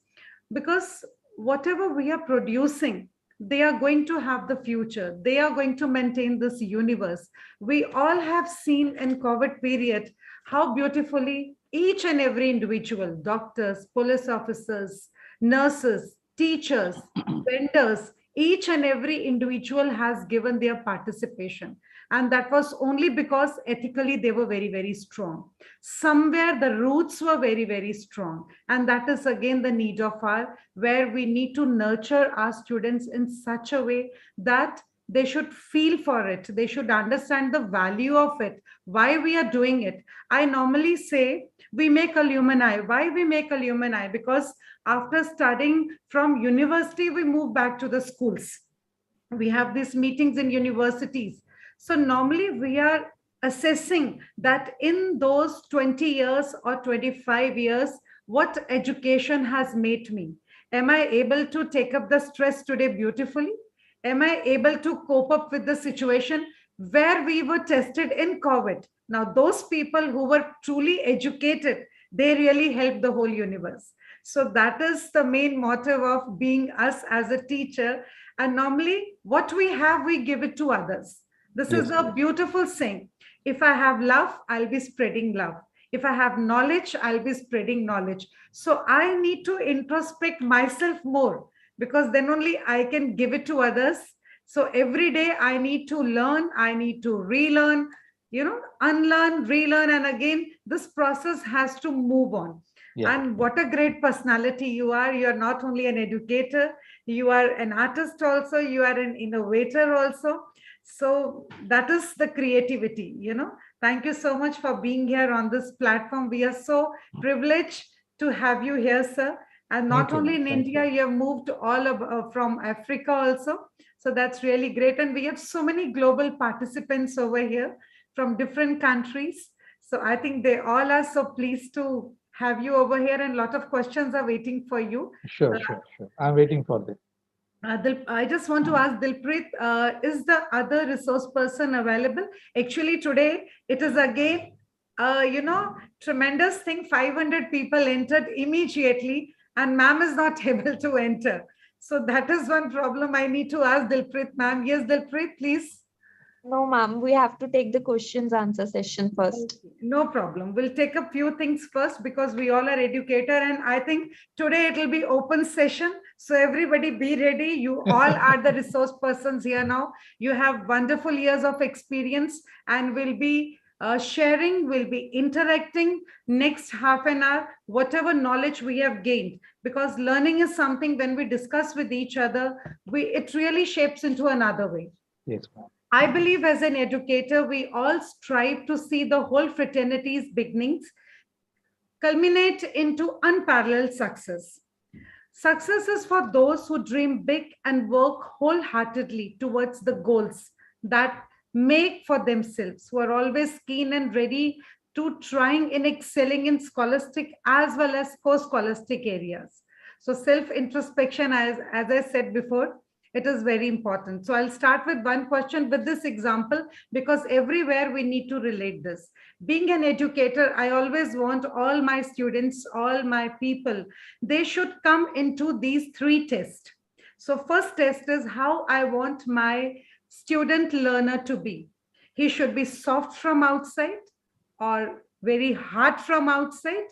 Because whatever we are producing, they are going to have the future. They are going to maintain this universe. We all have seen in COVID period how beautifully each and every individual, doctors, police officers, nurses, teachers, vendors, each and every individual has given their participation. And that was only because ethically they were very, very strong. Somewhere the roots were very, very strong. And that is again the need of our, where we need to nurture our students in such a way that they should feel for it. They should understand the value of it, why we are doing it. I normally say we make alumni. Why we make alumni? Because after studying from university, we move back to the schools. We have these meetings in universities. So normally we are assessing that in those 20 years or 25 years, what education has made me. Am I able to take up the stress today beautifully? Am I able to cope up with the situation where we were tested in COVID? Now, those people who were truly educated, they really helped the whole universe. So that is the main motive of being us as a teacher. And normally what we have, we give it to others. This is a beautiful saying. If I have love, I'll be spreading love. If I have knowledge, I'll be spreading knowledge. So I need to introspect myself more, because then only I can give it to others. So every day I need to learn, I need to relearn, unlearn, relearn. And again, this process has to move on. Yeah. And what a great personality you are. You are not only an educator, you are an artist also, you are an innovator also. So that is the creativity, Thank you so much for being here on this platform. We are so privileged to have you here, sir. And not Thank you, only ma'am. in Thank India, you. you have moved from Africa also. So that's really great. And we have so many global participants over here from different countries. So I think they all are so pleased to have you over here, and a lot of questions are waiting for you. Sure, sure, sure. I'm waiting for this. I just want to ask Dilpreet, is the other resource person available? Actually, today it is again, tremendous thing. 500 people entered immediately, and ma'am is not able to enter. So that is one problem I need to ask Dilpreet, ma'am. Yes, Dilpreet, please. No, ma'am, we have to take the questions answer session first. Okay, no problem. We'll take a few things first because we all are educator, and I think today it will be open session. So everybody be ready. You all are the resource persons here now. You have wonderful years of experience, and we'll be sharing, we'll be interacting next half an hour, whatever knowledge we have gained. Because learning is something when we discuss with each other, it really shapes into another way. Yes, ma'am. I believe as an educator, we all strive to see the whole fraternity's beginnings culminate into unparalleled success. Success is for those who dream big and work wholeheartedly towards the goals that make for themselves, who are always keen and ready to trying in excelling in scholastic as well as co-scholastic areas. So self-introspection, as I said before, it is very important. So I'll start with one question with this example because everywhere we need to relate this. Being an educator, I always want all my students, all my people, they should come into these three tests. So first test is how I want my student learner to be. He should be soft from outside or very hard from outside,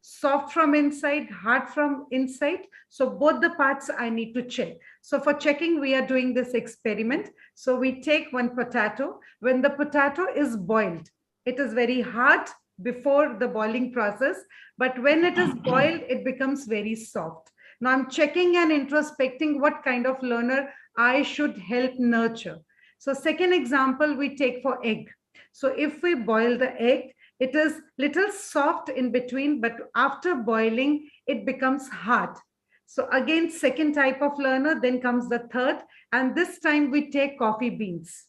soft from inside, hard from inside. So both the parts I need to check. So for checking, we are doing this experiment. So we take one potato. When the potato is boiled, it is very hard before the boiling process, but when it is boiled, it becomes very soft. Now I'm checking and introspecting what kind of learner I should help nurture. So second example we take for egg. So if we boil the egg, it is little soft in between, but after boiling, it becomes hard. So again, second type of learner, then comes the third, and this time we take coffee beans.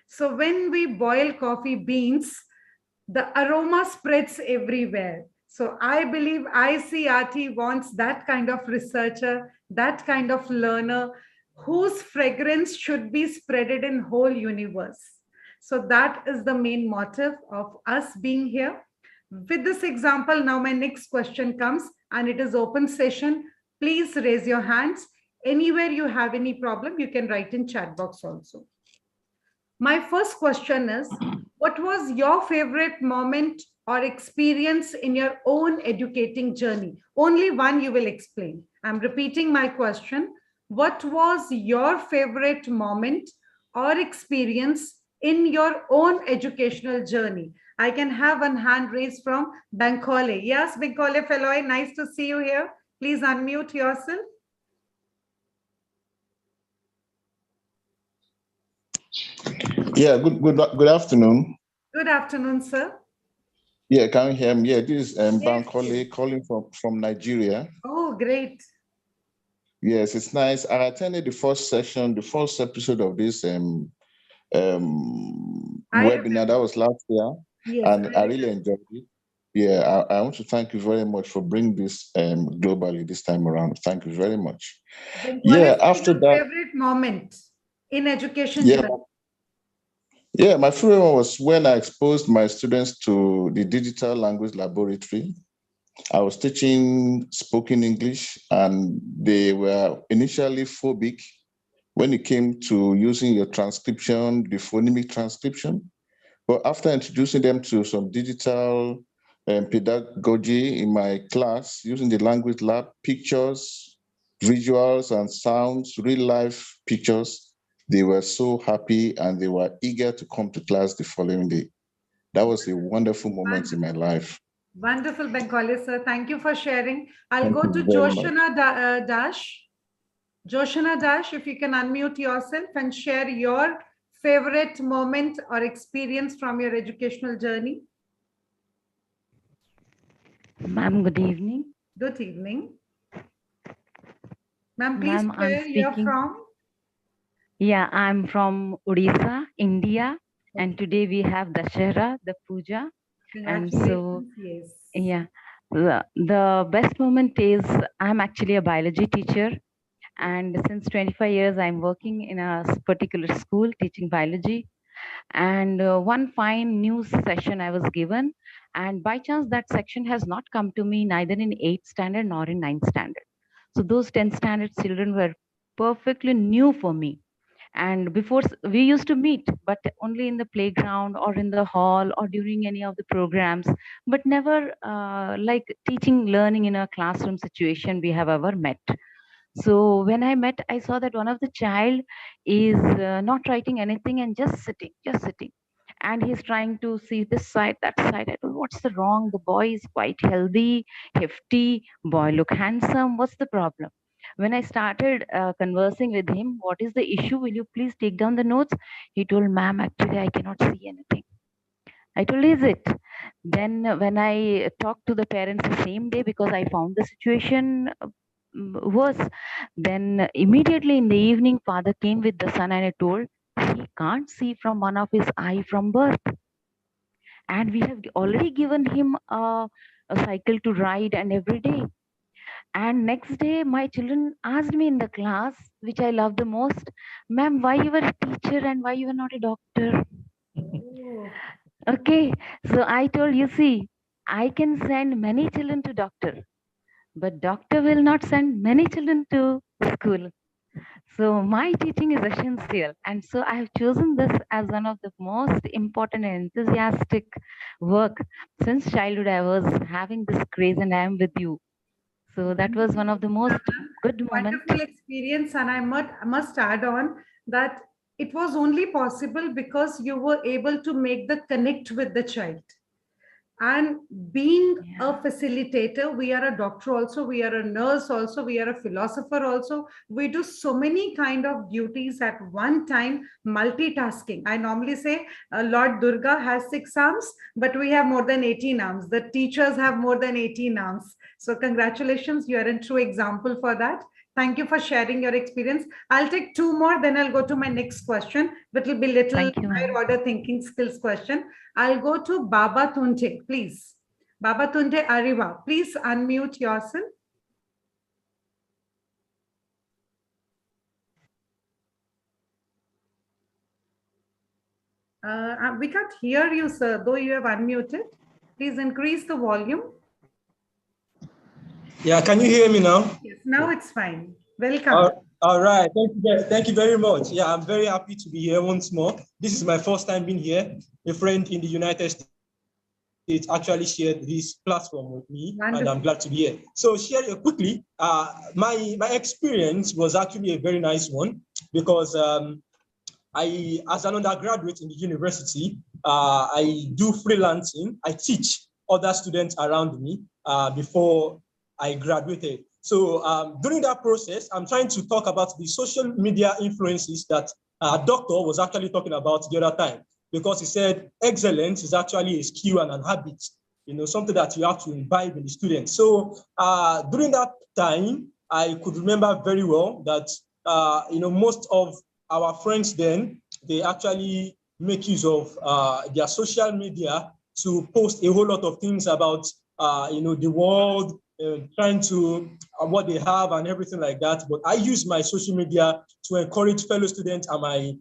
So when we boil coffee beans, the aroma spreads everywhere. So I believe ICRT wants that kind of researcher, that kind of learner whose fragrance should be spreaded in whole universe. So that is the main motive of us being here. With this example, now my next question comes, and it is open session. Please raise your hands. Anywhere you have any problem, you can write in chat box also. My first question is, what was your favorite moment or experience in your own educating journey? Only one you will explain. I'm repeating my question. What was your favorite moment or experience in your own educational journey? I can have one hand raised from Bankole. Yes, Bankole fellow, nice to see you here. Please unmute yourself. Yeah, good afternoon. Good afternoon, sir. Yeah, can you hear me? Yeah, this is Yes, Bankole yes. calling from Nigeria. Oh, great. Yes, it's nice. I attended the first session, the first episode of this webinar that was last year, yes, and I really enjoyed it. Yeah, I want to thank you very much for bringing this globally this time around. Thank you very much. Then Yeah, what is after your that, favorite moment in education yeah, journey? yeah, my favorite one was when I exposed my students to the digital language laboratory. I was teaching spoken English, and they were initially phobic when it came to using your transcription, the phonemic transcription. But after introducing them to some digital pedagogy in my class, using the language lab, pictures, visuals, and sounds, real life pictures, they were so happy and they were eager to come to class the following day. That was a wonderful moment in my life. Wonderful, Bengali sir. Thank you for sharing. I'll Thank go to you very much. Joshana Dash. Joshana Dash, if you can unmute yourself and share your favorite moment or experience from your educational journey? Ma'am, good evening. Good evening. Ma'am, please Ma'am, I'm where you're speaking. from? Yeah, I'm from Odisha, India. And today we have Dashera, the puja. And so, Congratulations. Yes. yeah, the best moment is I'm actually a biology teacher. And since 25 years, I'm working in a particular school teaching biology. And one fine news session I was given. And by chance, that section has not come to me neither in 8th standard nor in 9th standard. So those 10th standard children were perfectly new for me. And before we used to meet, but only in the playground or in the hall or during any of the programs, but never like teaching, learning in a classroom situation we have ever met. So when I met, I saw that one of the child is not writing anything and just sitting. And he's trying to see this side, that side. I don't know what's the wrong. The boy is quite healthy, hefty. Boy look handsome. What's the problem? When I started conversing with him, what is the issue? Will you please take down the notes? He told, ma'am, actually, I cannot see anything. I told, is it? Then when I talked to the parents the same day, because I found the situation worse, then immediately in the evening, father came with the son and I told, he can't see from one of his eye from birth. And we have already given him a cycle to ride and every day. And next day, my children asked me in the class, which I love the most, ma'am, why you were a teacher and why you were not a doctor? Oh. Okay, so I told, you see, I can send many children to doctor, but doctor will not send many children to school. So my teaching is essential. And so I have chosen this as one of the most important and enthusiastic work. Since childhood, I was having this craze and I am with you. So that was one of the most good moments. Wonderful experience. And I must add on that it was only possible because you were able to make the connect with the child. And being a facilitator, we are a doctor also, we are a nurse also, we are a philosopher also. We do so many kind of duties at one time, multitasking. I normally say Lord Durga has 6 arms, but we have more than 18 arms. The teachers have more than 18 arms. So congratulations, you are a true example for that. Thank you for sharing your experience. I'll take 2 more, then I'll go to my next question, which will be little higher order thinking skills question. I'll go to Baba Tunte, please. Baba Tunte Ariva, please unmute yourself. We can't hear you, sir, though you have unmuted. Please increase the volume. Yeah, can you hear me now? Yes, now it's fine. Welcome. All right, thank you very much. Yeah, I'm very happy to be here once more. This is my first time being here. A friend in the United States actually shared this platform with me, and I'm glad to be here. So share quickly, my experience was actually a very nice one because as an undergraduate in the university, I do freelancing. I teach other students around me before I graduated. So during that process, I'm trying to talk about the social media influences that Doctor was actually talking about the other time, because he said excellence is actually a skill and an habit, something that you have to imbibe in the students. So during that time, I could remember very well that, most of our friends then, they actually make use of their social media to post a whole lot of things about, the world, trying to what they have and everything like that. But I use my social media to encourage fellow students and my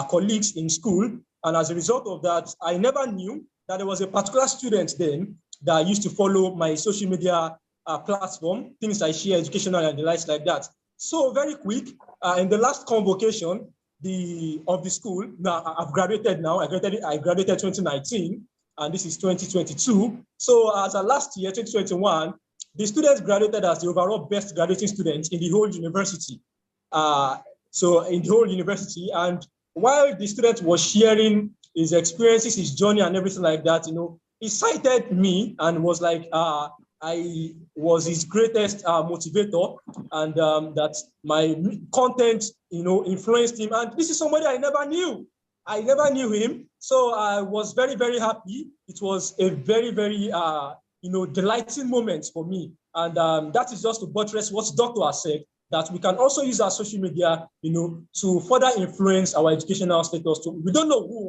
colleagues in school. And as a result of that, I never knew that there was a particular student then that used to follow my social media platform, things I share, educational and the likes like that. So very quick, in the last convocation of the school, now I've graduated now, I graduated 2019, and this is 2022. So as of last year, 2021, the students graduated as the overall best graduating students in the whole university. So in the whole university, and while the student was sharing his experiences, his journey and everything like that, he cited me and was like, I was his greatest motivator, and that my content, influenced him. And this is somebody I never knew. I never knew him, so I was very, very happy. It was a very, very, delighting moment for me. And that is just to buttress what Dr. has said, that we can also use our social media, to further influence our educational status. We don't know who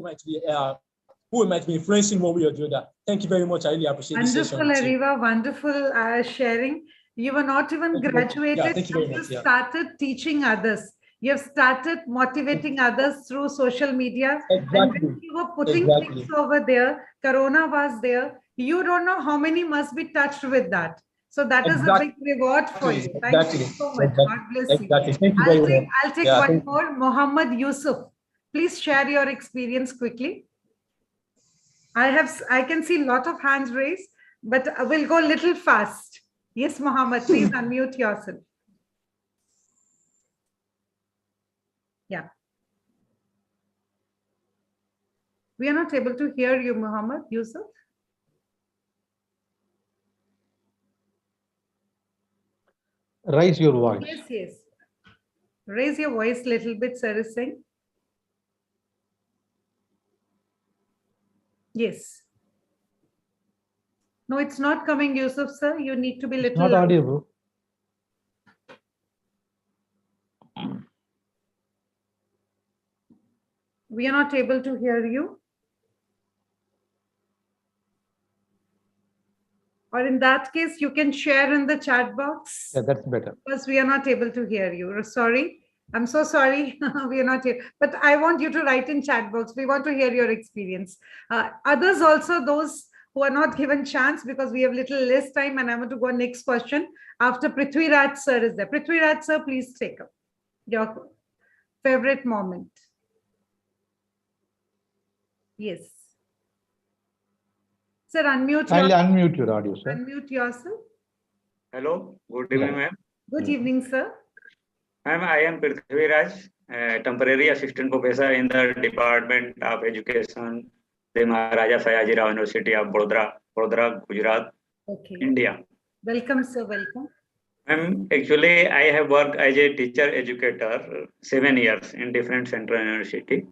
we might be influencing one way or the other. Thank you very much. I really appreciate this session. Wonderful, Ariva. Wonderful sharing. You were not even graduated. Thank you very much. You started teaching others. You have started motivating others through social media. Exactly. And when you were putting things over there, Corona was there. You don't know how many must be touched with that. So that is a big reward for you. Thank you so much. God bless you. Thank you very much. I'll take one more. Mohammed Yusuf. Please share your experience quickly. I can see a lot of hands raised, but we'll go a little fast. Yes, Mohammed, please unmute yourself. Yeah. We are not able to hear you, Mohammed Yusuf. Raise your voice. Yes, yes. Raise your voice a little bit, Sir is saying. Yes. No, it's not coming, Yusuf, sir. You need to be little Not audible. We are not able to hear you. Or in that case, you can share in the chat box. Yeah, that's better. Because we are not able to hear you. Sorry. I'm so sorry. We are not here. But I want you to write in chat box. We want to hear your experience. Others also, those who are not given chance, because we have little less time, and I want to go next question after Prithviraj sir is there. Prithviraj sir, please take up your favorite moment. Yes. Sir, unmute. Kindly unmute your audio, sir. Unmute yourself. Hello. Good evening, ma'am. Good evening, sir. Ma'am, I am Prithviraj, temporary assistant professor in the Department of Education, the Maharaja Sayaji Rao University of Vadodara, Gujarat, India. Welcome, sir. Welcome. Ma'am, actually, I have worked as a teacher educator 7 years in different central university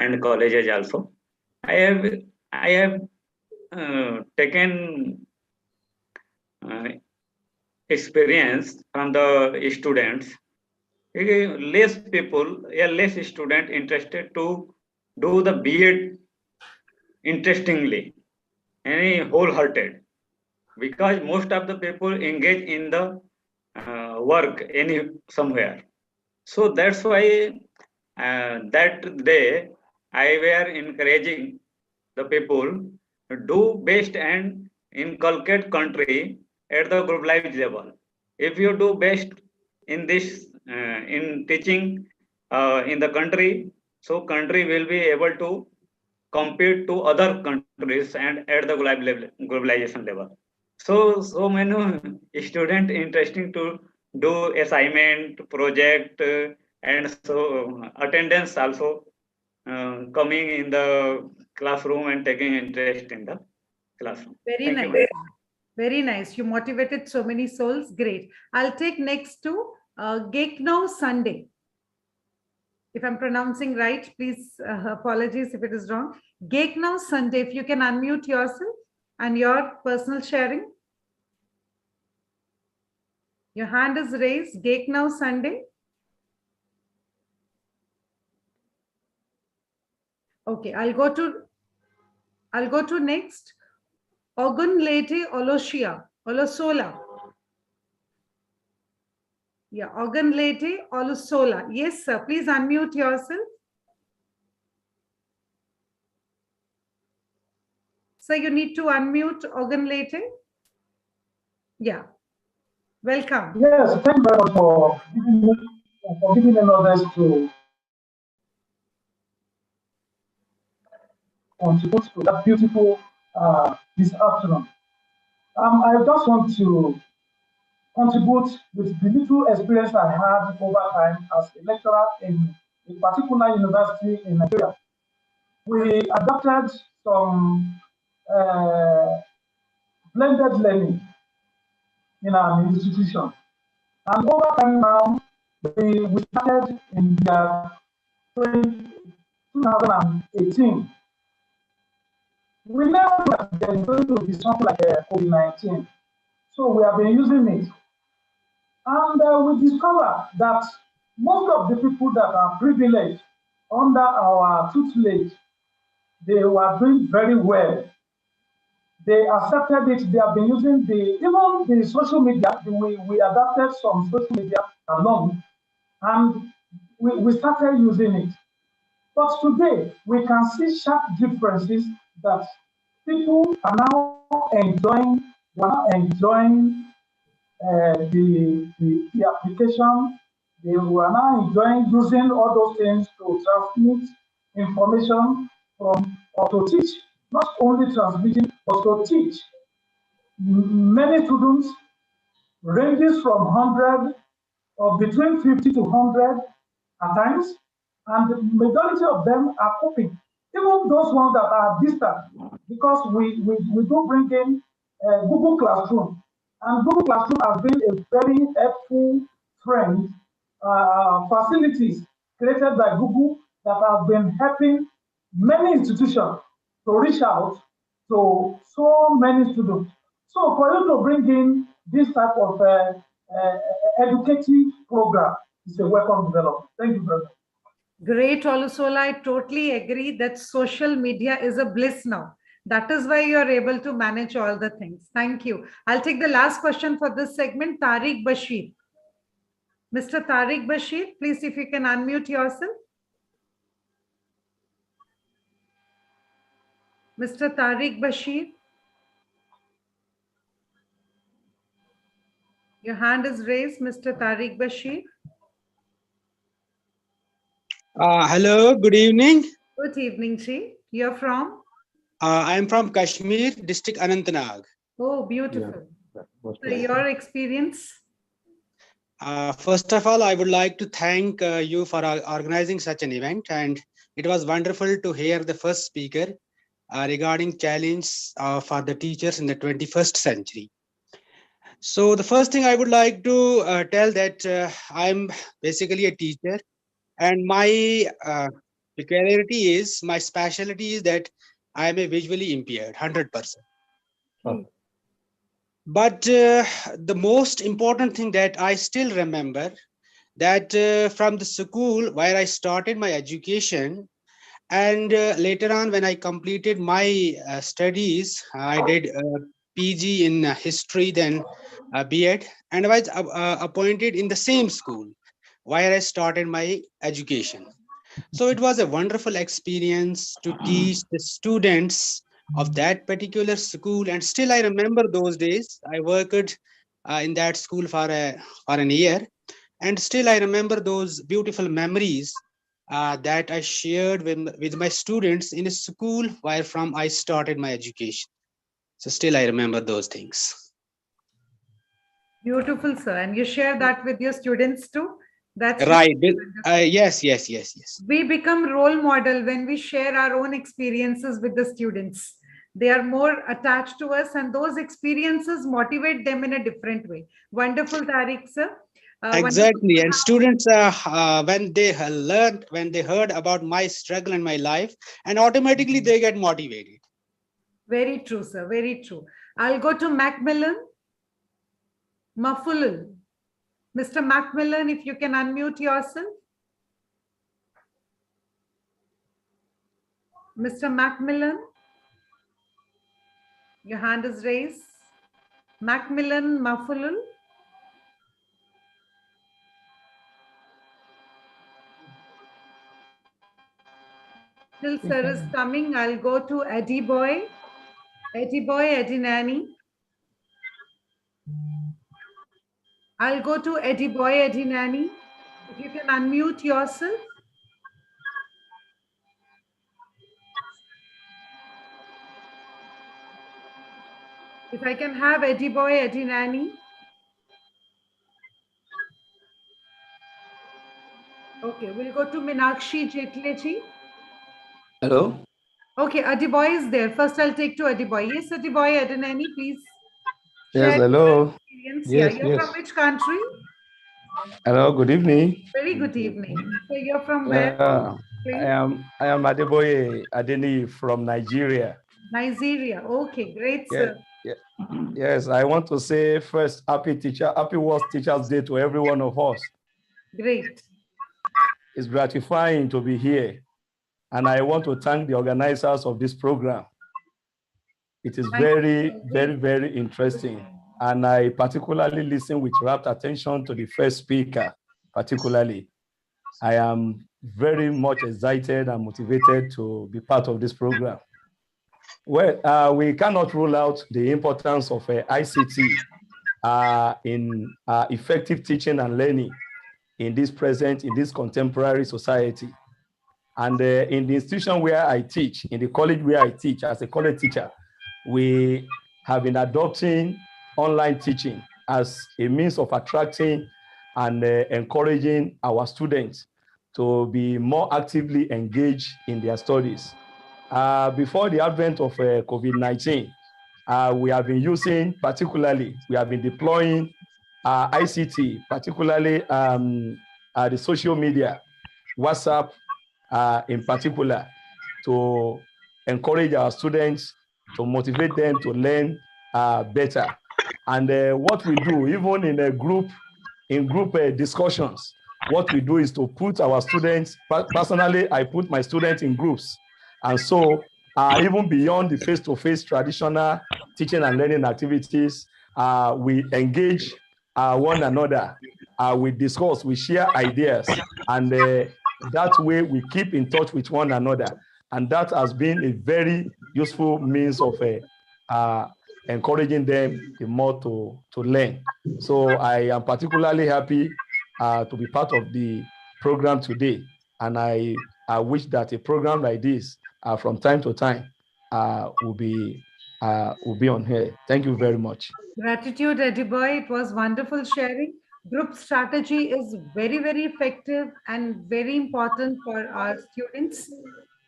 and colleges also. I have taken experience from the students. Less student interested to do the B.Ed interestingly and wholehearted, because most of the people engage in the work somewhere. So that's why that day I were encouraging the people to do best and inculcate country at the globalized level. If you do best in this, in teaching in the country, so country will be able to compete to other countries and at the globalization level. So many students interesting to do assignment, project, and so attendance also coming in the classroom and taking interest in the classroom. Very nice. Very nice. You motivated so many souls. Great. I'll take next to Gekno Sunday. If I'm pronouncing right, please apologies if it is wrong. Gekno Sunday, if you can unmute yourself and your personal sharing. Your hand is raised. Gekno Sunday. Okay, I'll go to next. Ogunlete Olosola. Yeah, Ogunlete Olosola. Yes, sir. Please unmute yourself. Sir, you need to unmute Ogunlete. Yeah. Welcome. Yes, thank you very much for giving me others to contribute to that beautiful this afternoon. I just want to contribute with the little experience I had over time as a lecturer in a particular university in Nigeria. We adopted some blended learning in our institution. And over time now, we started in the 2018. We never knew that there's going to be something like COVID-19. So we have been using it. And we discovered that most of the people that are privileged under our tutelage, they were doing very well. They accepted it. They have been using even the social media. We adapted some social media along, and we started using it. But today, we can see sharp differences that people are now enjoying, the application. They were now enjoying using all those things to transmit information from or to teach, not only transmitting, but to teach. Many students ranges from 100 or between 50 to 100 at times, and the majority of them are coping. Even those ones that are distant, because we do bring in Google Classroom, and Google Classroom has been a very helpful friend, facilities created by Google that have been helping many institutions to reach out to so many students. So for you to bring in this type of educative program is a welcome development. Thank you very much. Great, Olusola. I totally agree that social media is a bliss now. That is why you're able to manage all the things. Thank you. I'll take the last question for this segment, Tariq Bashir. Mr. Tariq Bashir, please, if you can unmute yourself. Mr. Tariq Bashir. Your hand is raised, Mr. Tariq Bashir. Hello, good evening. Good evening, Ji. You're from? I'm from Kashmir, district Anantnag. Oh, beautiful. Yeah. So your experience? First of all, I would like to thank you for organizing such an event, and it was wonderful to hear the first speaker regarding challenge for the teachers in the 21st century. So the first thing I would like to tell that I'm basically a teacher, and my peculiarity is, my specialty is that I am a visually impaired, 100%. But the most important thing that I still remember that from the school where I started my education, and later on when I completed my studies, I did PG in history, then B.Ed, and I was appointed in the same school where I started my education. So it was a wonderful experience to teach the students of that particular school, and still I remember those days. I worked in that school for an year, and still I remember those beautiful memories that I shared with my students in a school where from I started my education. So still I remember those things. Beautiful, sir. And you share that with your students too? That's right. Yes. We become role model when we share our own experiences with the students. They are more attached to us, and those experiences motivate them in a different way. Wonderful, Tariq, sir. Exactly. And students, when they heard about my struggle in my life, and automatically they get motivated. Very true, sir. Very true. I'll go to Macmillan. Mafulul. Mr. Macmillan, if you can unmute yourself. Mr. Macmillan, your hand is raised. Macmillan Mafulul. Till sir is coming, I'll go to Eddie Boy. Eddie Boy, Eddie Nanny. I'll go to Eddie Boy, Eddie Nanny. If you can unmute yourself. If I can have Eddie Boy, Eddie Nanny. Okay, we'll go to Minakshi Jetleji. Hello. Okay, Eddie Boy is there. First, I'll take to Eddie Boy. Yes, Eddie Boy, Eddie Nanny, please. Yes, hello. Yes, yeah, you're from which country? Hello, good evening. Very good evening. So you're from where? please? I am Adeboye Adeni from Nigeria. Nigeria. Okay, great, sir. Yes, I want to say first, happy World Teachers Day to every one of us. Great. It's gratifying to be here, and I want to thank the organizers of this program. It is very interesting, and I particularly listen with rapt attention to the first speaker, particularly. I am very much excited and motivated to be part of this program. Well, we cannot rule out the importance of ICT in effective teaching and learning in this contemporary society. And in the institution where I teach, in the college where I teach as a college teacher, we have been adopting online teaching as a means of attracting and encouraging our students to be more actively engaged in their studies. Before the advent of COVID-19, we have been deploying ICT, particularly the social media, WhatsApp in particular, to encourage our students, to motivate them to learn better. And what we do, even in group discussions, what we do is to put our students, personally, I put my students in groups. And so even beyond the face-to-face traditional teaching and learning activities, we engage one another. We discuss, we share ideas, and that way we keep in touch with one another. And that has been a very useful means of encouraging them more to learn. So I am particularly happy to be part of the program today. And I wish that a program like this from time to time will be on here. Thank you very much. Gratitude, Ediboy. It was wonderful sharing. Group strategy is very effective and very important for our students.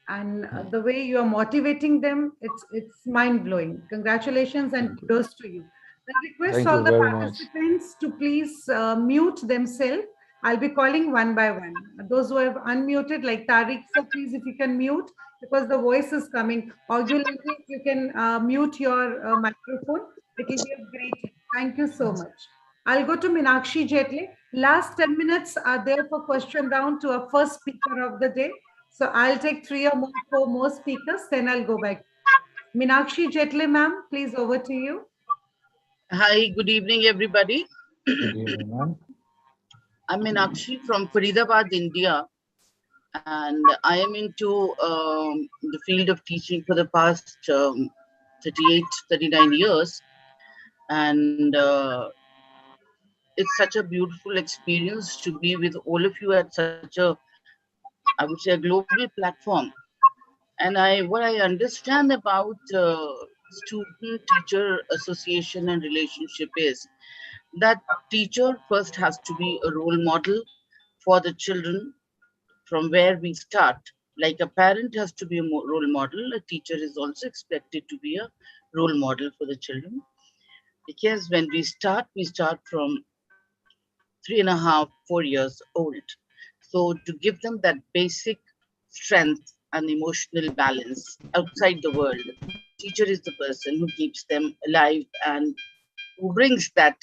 And the way you are motivating them, it's mind-blowing. Congratulations and kudos to you. I request all the participants to please mute themselves. I'll be calling one by one. Those who have unmuted, like Tariq, sir, please, if you can mute, because the voice is coming. Augulari, if you can mute your microphone, it will be a great help. Thank you so much. I'll go to Meenakshi Jetley. Last 10 minutes are there for question round to our first speaker of the day. So I'll take 3 or 4 more speakers, then I'll go back. Meenakshi Jetley, ma'am, please, over to you. Hi, good evening, everybody. Good evening, ma'am. I'm Meenakshi from Faridabad, India, and I am into the field of teaching for the past 39 years. And it's such a beautiful experience to be with all of you at such a, I would say, a global platform. And what I understand about student-teacher association and relationship is that teacher first has to be a role model for the children from where we start. Like a parent has to be a role model, a teacher is also expected to be a role model for the children. Because when we start from 3.5, 4 years old. So to give them that basic strength and emotional balance outside the world, teacher is the person who keeps them alive and who brings that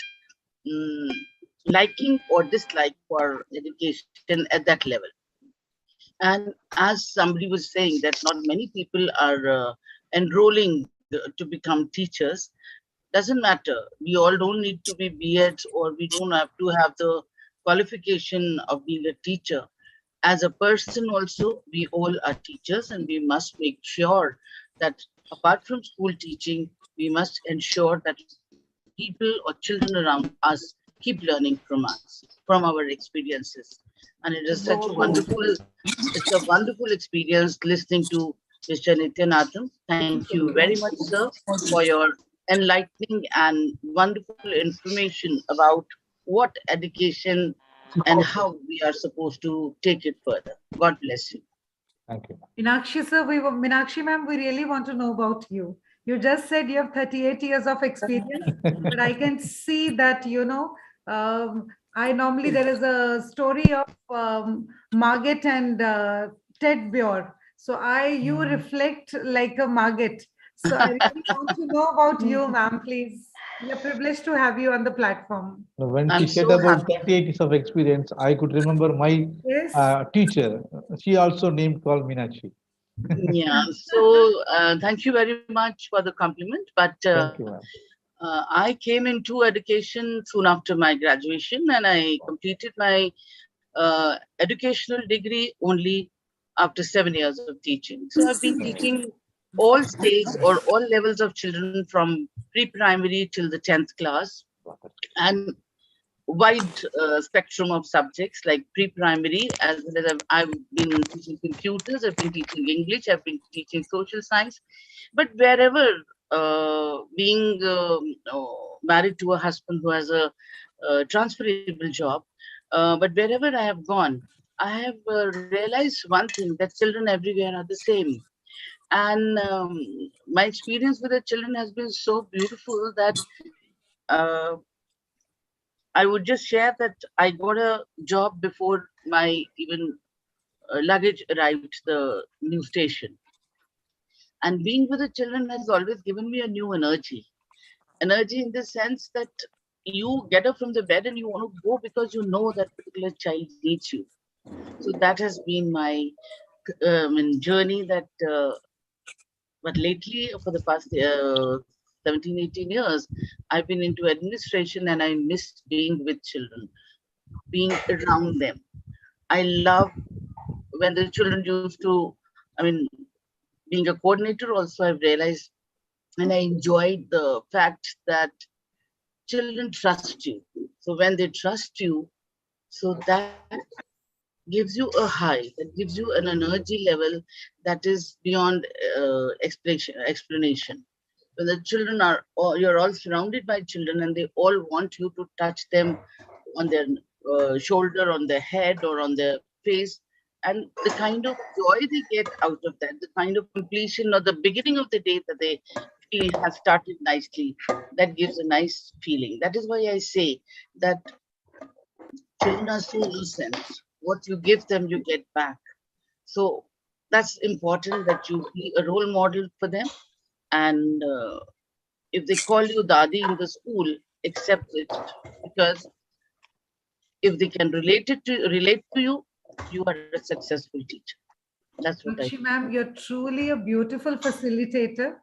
liking or dislike for education at that level. And as somebody was saying that not many people are enrolling to become teachers, doesn't matter. We all don't need to be B.Eds or we don't have to have the qualification of being a teacher. As a person also, we all are teachers and we must make sure that apart from school teaching, we must ensure that people or children around us keep learning from us, from our experiences. And it is such a wonderful experience listening to Mr. Nityanathan. Thank you very much, sir, for your enlightening and wonderful information about what education and how we are supposed to take it further. God bless you. Thank you. Meenakshi sir, Meenakshi ma'am, we really want to know about you. You just said you have 38 years of experience, but I can see that, you know, there is a story of Margaret and Ted Bure. So you reflect like a Margaret. So I really want to know about you, ma'am, please. We are privileged to have you on the platform. When I'm she said so about happy. 38 years of experience, I could remember my teacher. She also named called Meenakshi. Yeah, so thank you very much for the compliment. But Thank you, ma'am. I came into education soon after my graduation, and I completed my educational degree only after 7 years of teaching. So I've been teaching all stages or all levels of children from pre-primary till the 10th class, and wide spectrum of subjects like pre-primary, as well as I've been teaching computers, I've been teaching English, I've been teaching social science. But wherever, being married to a husband who has a transferable job, but wherever I have gone, I have realized one thing, that children everywhere are the same. And my experience with the children has been so beautiful that I would just share that I got a job before my even luggage arrived the new station. And being with the children has always given me a new energy. Energy in the sense that you get up from the bed and you want to go because you know that particular child needs you. So that has been my journey that, but lately for the past 17, 18 years, I've been into administration, and I miss being with children, being around them. I love when the children used to, being a coordinator also, I've realized, and I enjoyed the fact that children trust you. So when they trust you, so that gives you a high, that gives you an energy level that is beyond explanation. When the children are, you're all surrounded by children, and they all want you to touch them on their shoulder, on their head, or on their face, and the kind of joy they get out of that, the kind of completion or the beginning of the day that they feel has started nicely, that gives a nice feeling. That is why I say that children are so innocent. What you give them, you get back. So that's important, that you be a role model for them. And if they call you Dadi in the school, accept it, because if they can relate to you, you are a successful teacher. That's what I think. Ma'am, you're truly a beautiful facilitator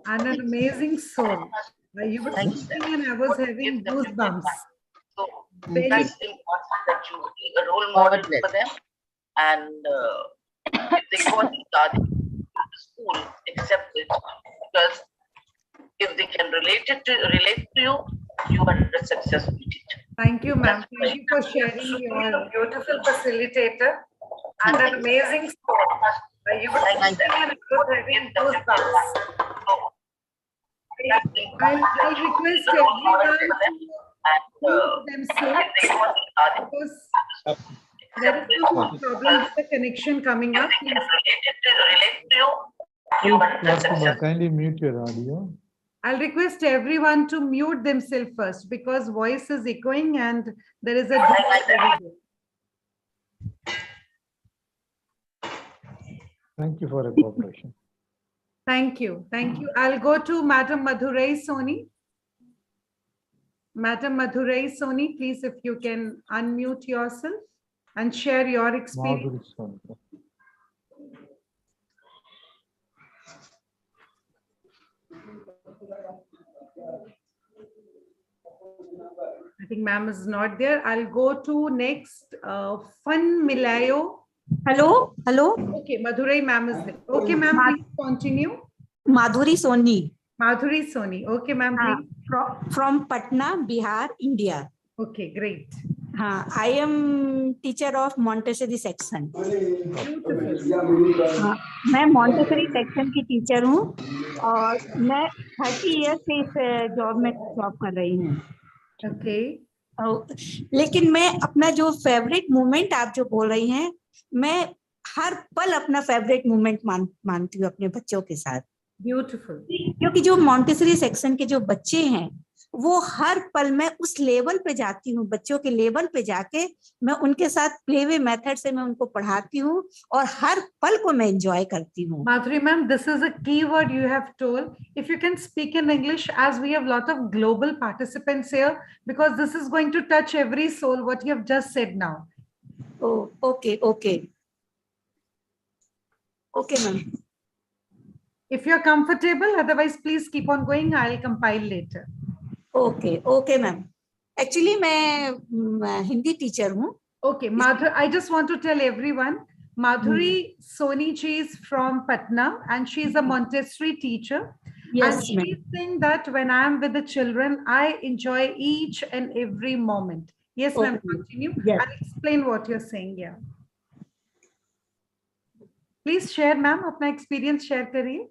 and an amazing soul. You were speaking and I was having goosebumps. So that's important, that you be a role model for them. And if they call you Dadi in the school, accept it, because if they can relate to you, you are a successful teacher. Thank you, ma'am. Thank you for sharing your beautiful facilitator and an amazing soul. You were speaking and I was having goosebumps. I'll request everyone to mute themselves, because there is some problem with the connection coming up. Kindly mute your audio. I'll request everyone to mute themselves first, because voice is echoing and there is a delay. Thank you for your cooperation. Thank you. Thank you. I'll go to Madam Madhurai Soni. Madam Madhurai Soni, please, if you can unmute yourself and share your experience. I think ma'am is not there. I'll go to next, Fun Milayo. Hello, hello. Okay, Madhurai ma'am is there. Okay, ma'am, please continue. Madhuri Soni. Madhuri Soni. Okay, ma'am, please. From Patna, Bihar, India. Okay, great. I am teacher of Montessori section. मैं Montessori section की teacher हूँ और मैं 30 years से इस job में job कर रही हूँ. Okay. लेकिन मैं अपना जो फेवरेट मोमेंट आप जो बोल रही हैं, मैं हर पल अपना फेवरेट मोमेंट मानती हूँ अपने बच्चों के साथ. Beautiful. क्योंकि जो Montessori सेक्शन के जो बच्चे हैं वो हर पल मैं उस लेवल पे जाती हूँ, बच्चों के लेवल पे जाके मैं उनके साथ प्लेवे मेथड से मैं उनको पढ़ाती हूँ और हर पल को मैं एंजॉय करती हूँ। Madhuri ma'am, this is a key word you have told. If you can speak in English, as we have a lot of global participants here, because this is going to touch every soul, what you have just said now. Oh, okay, okay. Okay, ma'am. If you're comfortable, otherwise please keep on going. I'll compile later. Okay, okay, ma'am. Actually, मैं Hindi teacher हूँ. Okay, Madhuri, I just want to tell everyone, Madhuri Soni ji is from Patna and she's a Montessori teacher. Yes, and she's saying that when I'm with the children, I enjoy each and every moment. Yes, ma'am, continue. Yes. I'll explain what you're saying here. Please share, ma'am, अपना experience share करिए.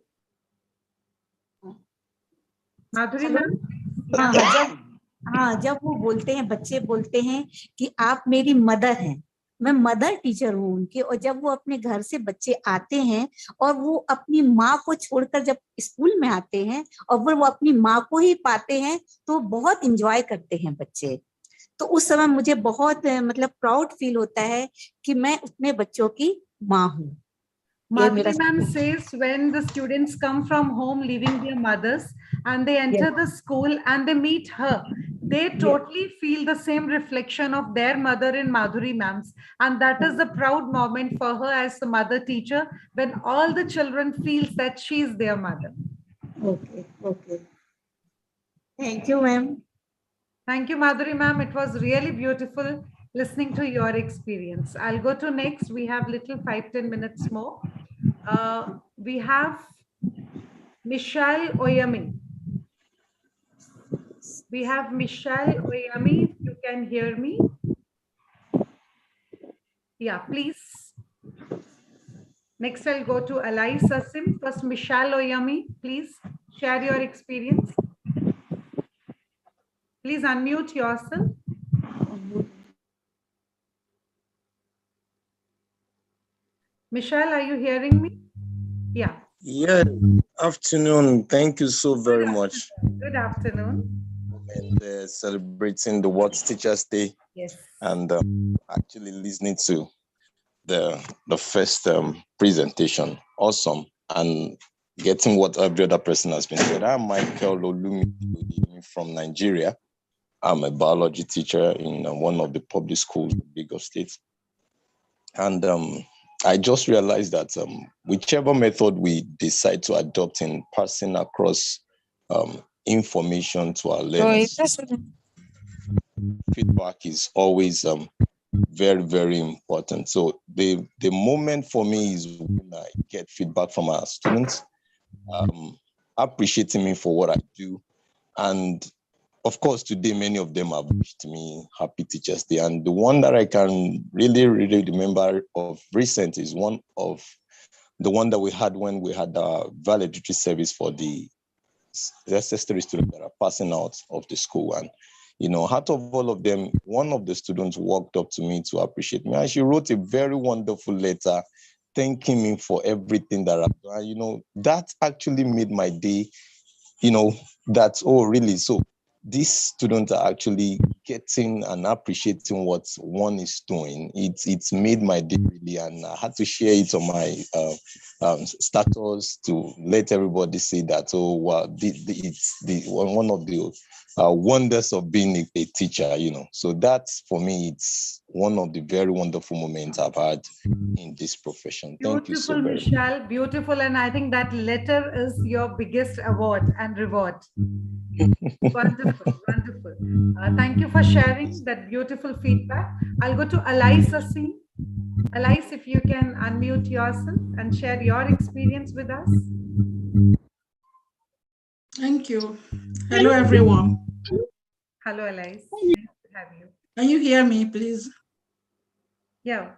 माधुरी ma'am. जब वो बोलते हैं, बच्चे बोलते हैं कि आप मेरी मदर हैं, मैं मदर टीचर हूँ उनके, और जब वो अपने घर से बच्चे आते हैं और वो अपनी माँ को छोड़कर जब स्कूल में आते हैं और वो अपनी माँ को ही पाते हैं तो बहुत इंजॉय करते हैं बच्चे. तो उस समय मुझे बहुत मतलब प्राउड फील होता है कि मैं उतने बच्चों की माँ हूँ. Madhuri ma'am says when the students come from home leaving their mothers and they enter the school and they meet her, they totally feel the same reflection of their mother in Madhuri ma'am's, and that is the proud moment for her as the mother teacher when all the children feels that she is their mother. Okay, okay. Thank you, ma'am. Thank you, Madhuri ma'am. It was really beautiful listening to your experience. I'll go to next. We have little 5-10 minutes more. We have Michelle Oyami. We have Michelle Oyami. If you can hear me. Yeah, please. Next, I'll go to Alai Sasim. First, Michelle Oyami. Please share your experience. Please unmute yourself. Michelle, are you hearing me? Yeah. Yeah, afternoon. Thank you so very much. Good afternoon. And celebrating the World Teachers Day. Yes. And actually listening to the first presentation. Awesome. And getting what every other person has been said. I'm Michael Olumi from Nigeria. I'm a biology teacher in one of the public schools in Lagos State. And I just realized that whichever method we decide to adopt in passing across information to our learners, feedback is always very, very important. So the moment for me is when I get feedback from our students, appreciating me for what I do. And of course, today, many of them have wished me Happy Teachers Day. And the one that I can really, really remember of recent is one of the one that we had when we had a valedictory service for the necessary students that are passing out of the school. And, you know, out of all of them, one of the students walked up to me to appreciate me. And she wrote a very wonderful letter thanking me for everything that I've done. You know, that actually made my day, you know, that's, oh, really? So these students are actually getting and appreciating what one is doing. It's made my day really, and I had to share it on my status to let everybody see that, oh, wow, it's one of the wonders of being a teacher, you know. So that's, for me, it's one of the very wonderful moments I've had in this profession. Thank you so very much. Beautiful, Michelle, beautiful. And I think that letter is your biggest award and reward. Wonderful, wonderful. Thank you for sharing that beautiful feedback. I'll go to Alai Sassi. Alai, if you can unmute yourself and share your experience with us. Thank you. Hello, everyone. Hello, Alai. Nice to have you. Can you hear me, please? Yeah.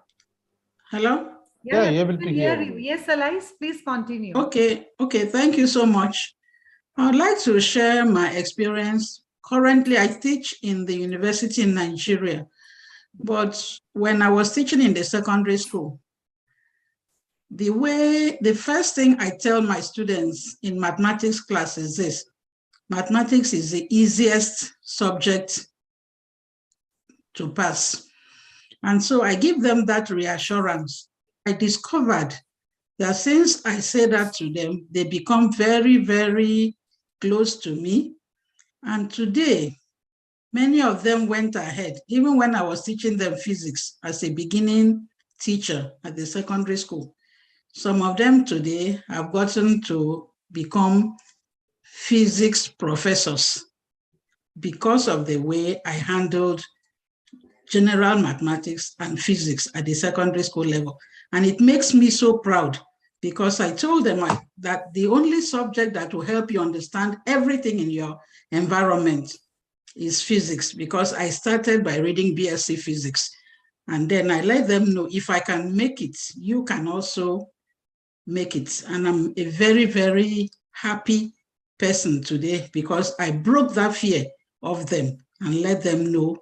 Hello? Yeah, able to hear you. Yes, Alai, please continue. Okay, thank you so much. I'd like to share my experience. Currently, I teach in the university in Nigeria, but when I was teaching in the secondary school, the first thing I tell my students in mathematics class is this: mathematics is the easiest subject to pass. And so I give them that reassurance. I discovered that since I say that to them, they become very, very close to me. And today, many of them went ahead, even when I was teaching them physics as a beginning teacher at the secondary school. Some of them today have gotten to become physics professors because of the way I handled general mathematics and physics at the secondary school level. And it makes me so proud because I told them that the only subject that will help you understand everything in your environment is physics, because I started by reading BSc physics. And then I let them know, if I can make it, you can also make it. And I'm a very, very happy person today because I broke that fear of them and let them know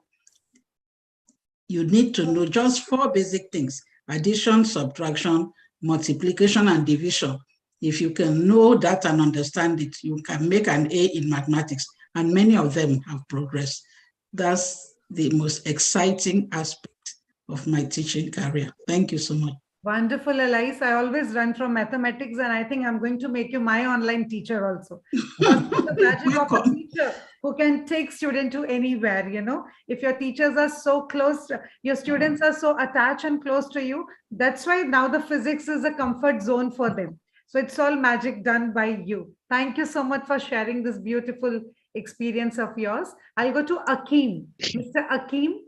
you need to know just 4 basic things: addition, subtraction, multiplication, and division. If you can know that and understand it, you can make an A in mathematics, and many of them have progressed. That's the most exciting aspect of my teaching career. Thank you so much. Wonderful, Elise. I always run from mathematics, and I think I'm going to make you my online teacher also. Because it's the magic of a teacher who can take student to anywhere, you know. If your teachers are so close, your students are so attached and close to you, that's why now the physics is a comfort zone for them. So it's all magic done by you. Thank you so much for sharing this beautiful experience of yours. I'll go to Akeem. Mr. Akeem.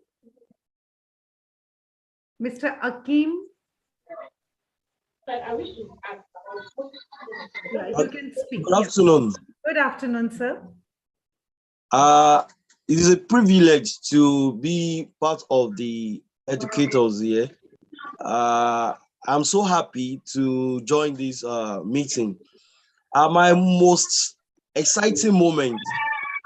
Mr. Akeem. Yeah, you can speak. Good afternoon. Good afternoon, sir. It is a privilege to be part of the educators here. I'm so happy to join this meeting. My most exciting moment,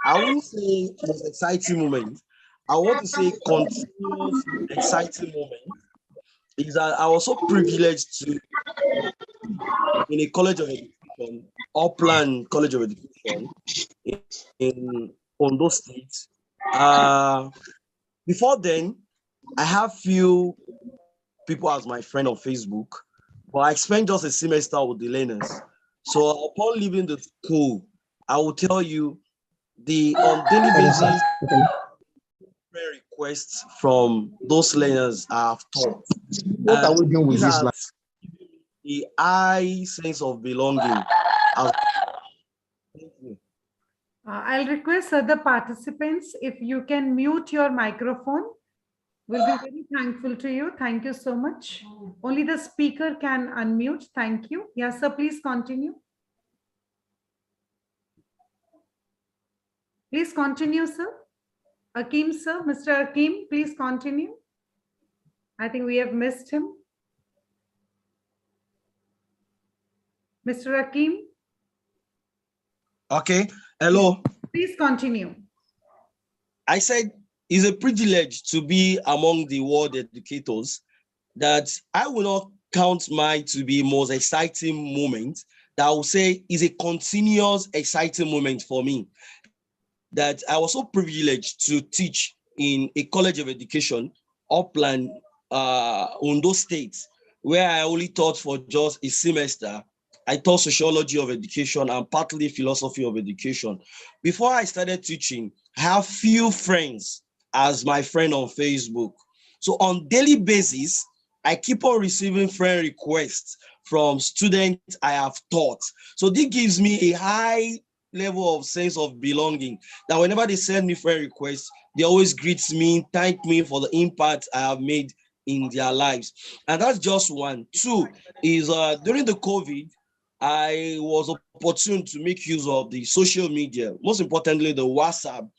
I won't say most exciting moment, I want to say continuous exciting moment, is that I was so privileged to in a college of education, Upland College of Education in Ondo State. Before then, I have few people as my friend on Facebook, but I spent just a semester with the learners. So upon leaving the school, I will tell you on daily basis requests from those learners I have taught. What are we doing with this life? The high sense of belonging. I'll request other participants, if you can mute your microphone, we'll be very thankful to you. Thank you so much. Only the speaker can unmute. Thank you. Yes, sir, please continue. Please continue, sir. Akeem, sir. Mr. Akeem, please continue. I think we have missed him. Mr. Akeem. Okay. Hello. Please continue. I said it's a privilege to be among the world educators, that I will not count mine to be most exciting moment. That I will say is a continuous exciting moment for me. That I was so privileged to teach in a college of education, Upland, Ondo State, where I only taught for just a semester. I taught sociology of education and partly philosophy of education. Before I started teaching, I have few friends as my friend on Facebook. So on daily basis, I keep on receiving friend requests from students I have taught. So this gives me a high level of sense of belonging, that whenever they send me friend requests, they always greet me, thank me for the impact I have made in their lives. And that's just one. Two is during the COVID, I was opportune to make use of the social media, most importantly, the WhatsApp.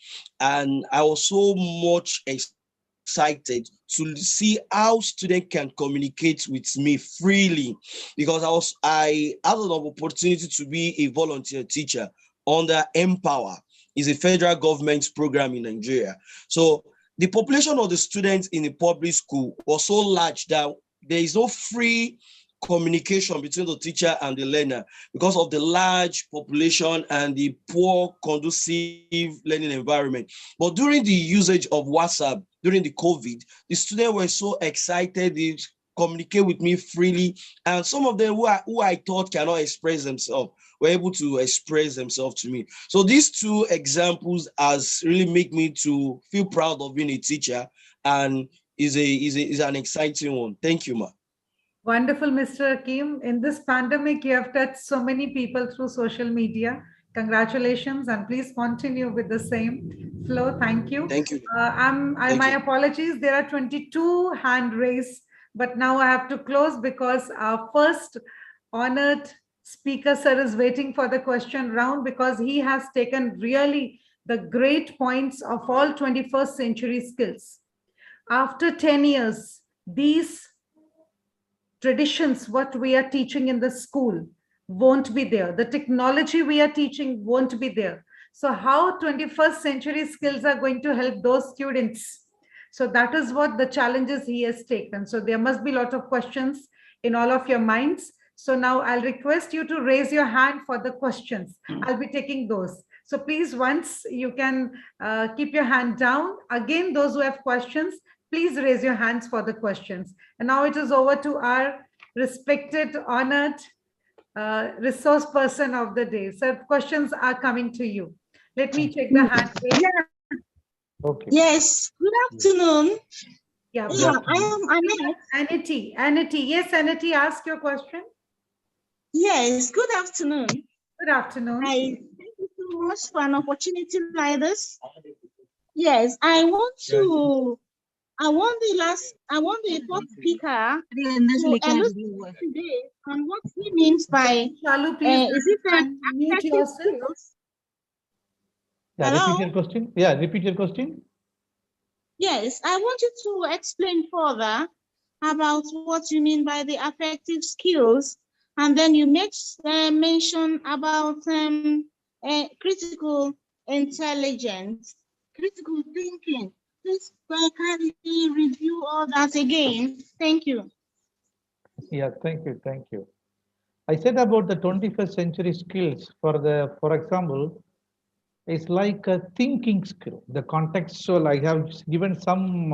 And I was so much excited to see how students can communicate with me freely, because I had an opportunity to be a volunteer teacher under Empower. Is a federal government program in Nigeria. So the population of the students in the public school was so large that there is no free communication between the teacher and the learner because of the large population and the poor conducive learning environment. But during the usage of WhatsApp, during the COVID, the students were so excited, they communicate with me freely. And some of them who I thought cannot express themselves were able to express themselves to me. So these two examples has really made me to feel proud of being a teacher, and is an exciting one. Thank you, ma. Wonderful, Mr. Akeem. In this pandemic, you have touched so many people through social media. Congratulations, and please continue with the same flow. Thank you. Thank you. My apologies. There are 22 hand raised, but now I have to close because our first honored speaker, sir, is waiting for the question round because he has taken really the great points of all 21st century skills. After 10 years, these traditions, what we are teaching in the school won't be there. The technology we are teaching won't be there. So how 21st century skills are going to help those students? So that is what the challenges he has taken. So there must be a lot of questions in all of your minds. So now I'll request you to raise your hand for the questions. I'll be taking those. So please, once you can keep your hand down. Again, those who have questions, please raise your hands for the questions. And now it is over to our respected, honored resource person of the day. So questions are coming to you. Let me check the hand. Okay. Yes, good afternoon. Yeah, I am Annette. Anity. Yes, Anity, ask your question. Yes, good afternoon. Good afternoon. Thank you so much for an opportunity like this. Yes, I want the fourth speaker to elucidate today on what he means by Shalu, please is it mute yourself? skills? Yeah, Hello? repeat your question. Yeah, repeat your question. Yes, I want you to explain further about what you mean by the affective skills, and then you make mention about critical intelligence, critical thinking. Please kindly review all that again. Thank you. Yeah, thank you, thank you. I said about the 21st century skills for example, it's like a thinking skill. The contextual, I have given some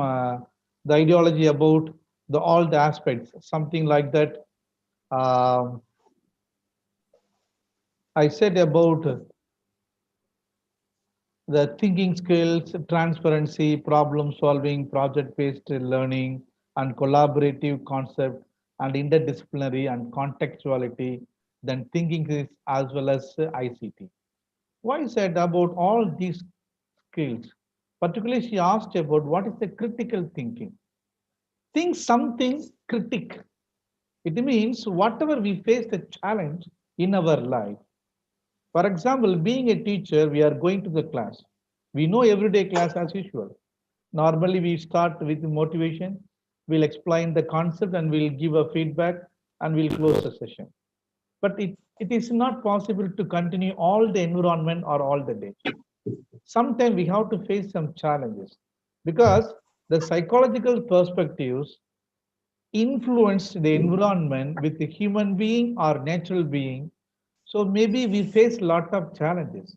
the ideology about all the aspects, something like that. I said about the thinking skills, transparency, problem solving, project-based learning, and collaborative concept, and interdisciplinary and contextuality, then thinking is as well as ICT. Why I said about all these skills? Particularly, she asked about what is the critical thinking. Think something critic. It means whatever we face a challenge in our life. For example, being a teacher, we are going to the class. We know everyday class as usual. Normally, we start with motivation. We'll explain the concept and we'll give a feedback and we'll close the session. But it is not possible to continue all the environment or all the day. Sometimes we have to face some challenges because the psychological perspectives influence the environment with a human being or natural being. So maybe we face a lot of challenges.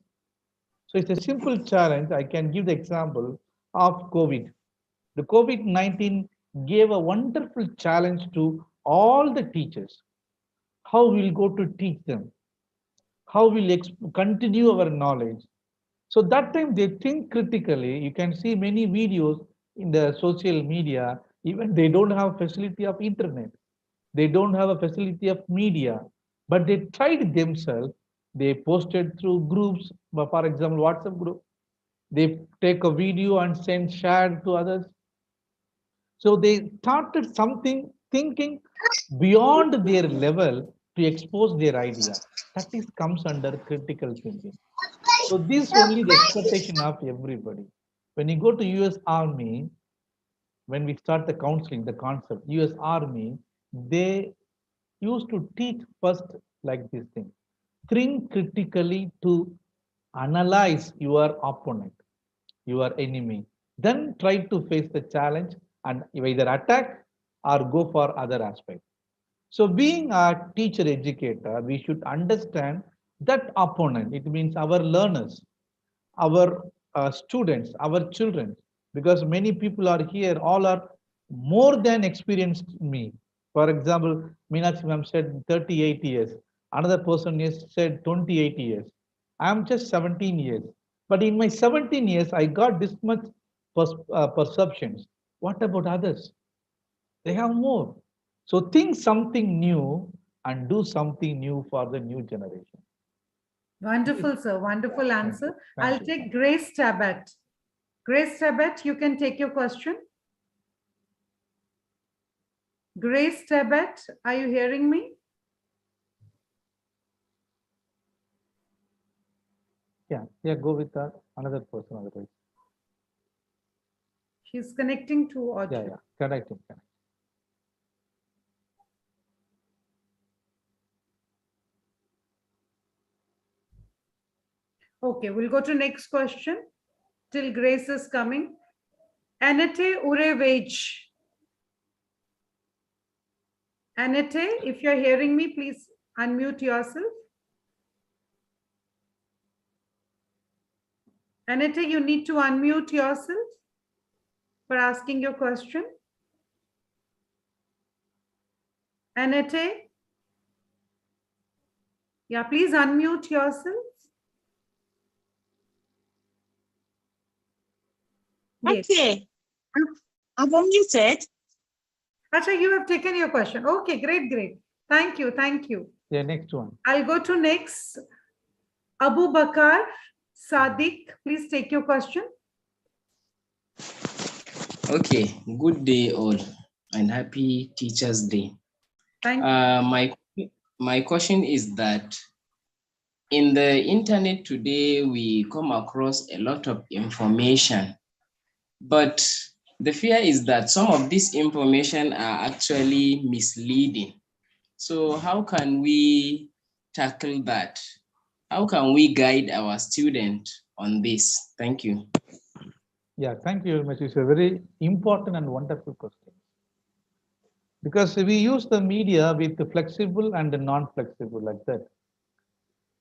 So it's a simple challenge. I can give the example of COVID. The COVID-19 gave a wonderful challenge to all the teachers. How we'll go to teach them? How we'll continue our knowledge? So that time they think critically. You can see many videos in the social media. Even they don't have facility of internet. They don't have a facility of media, but they tried themselves. They posted through groups, for example, WhatsApp group. They take a video and send shared to others. So they started something thinking beyond their level to expose their idea. That is comes under critical thinking. So this only the expectation of everybody. When you go to US Army, when we start the counseling, the concept, US Army, they used to teach first like this thing. Think critically to analyze your opponent, your enemy. Then try to face the challenge and either attack or go for other aspect. So being a teacher educator, we should understand that opponent. It means our learners, our students, our children, because many people are here, all are more than experienced me. For example, Meenakshi ma'am said 38 years. Another person is said 28 years. I am just 17 years. But in my 17 years, I got this much perceptions. What about others? They have more. So think something new and do something new for the new generation. Wonderful, sir. Wonderful answer. I'll you. take Grace Tabat. Grace Tabat, you can take your question. Grace Tabat, are you hearing me? Yeah, go with that. Another person, otherwise. She's connecting to audio. Yeah, connecting. Okay, we'll go to next question till Grace is coming. Anette Urevage. Anette, if you're hearing me, please unmute yourself. Anette, you need to unmute yourself for asking your question. Anette? Yeah, please unmute yourself. Yes. Okay, I've unmuted. Acha, you have taken your question. Okay, great. Thank you. Yeah, next one. I'll go to next. Abu Bakar Sadiq, please take your question. Okay, good day all and happy Teachers' Day. Thank you. My question is that in the internet today, we come across a lot of information, but the fear is that some of this information are actually misleading. So how can we tackle that? How can we guide our students on this? Thank you. Yeah, thank you very much. It's a very important and wonderful question. Because we use the media with the flexible and the non-flexible like that.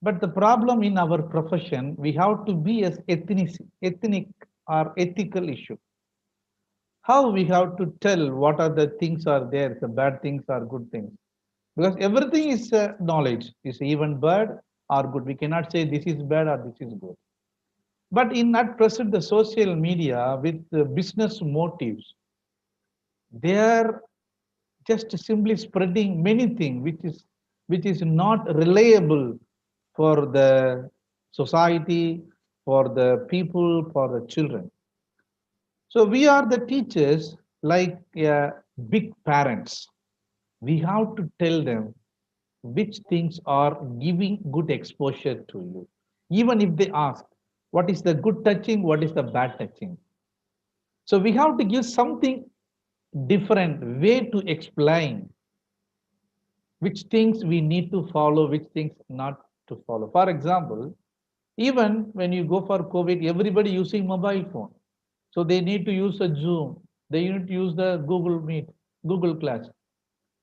But the problem in our profession, we have to be as ethnic or ethical issue. How we have to tell what are the things are there, the bad things are good things. Because everything is knowledge, is even bad or good. We cannot say this is bad or this is good. But in at present, the social media with the business motives, they are just simply spreading many things which is not reliable for the society, for the people, for the children. So we are the teachers like big parents. We have to tell them which things are giving good exposure to you. Even if they ask, what is the good touching, what is the bad touching? So we have to give something different way to explain which things we need to follow, which things not to follow. For example, even when you go for COVID, everybody using mobile phone. So they need to use a Zoom. They need to use the Google Meet, Google Class.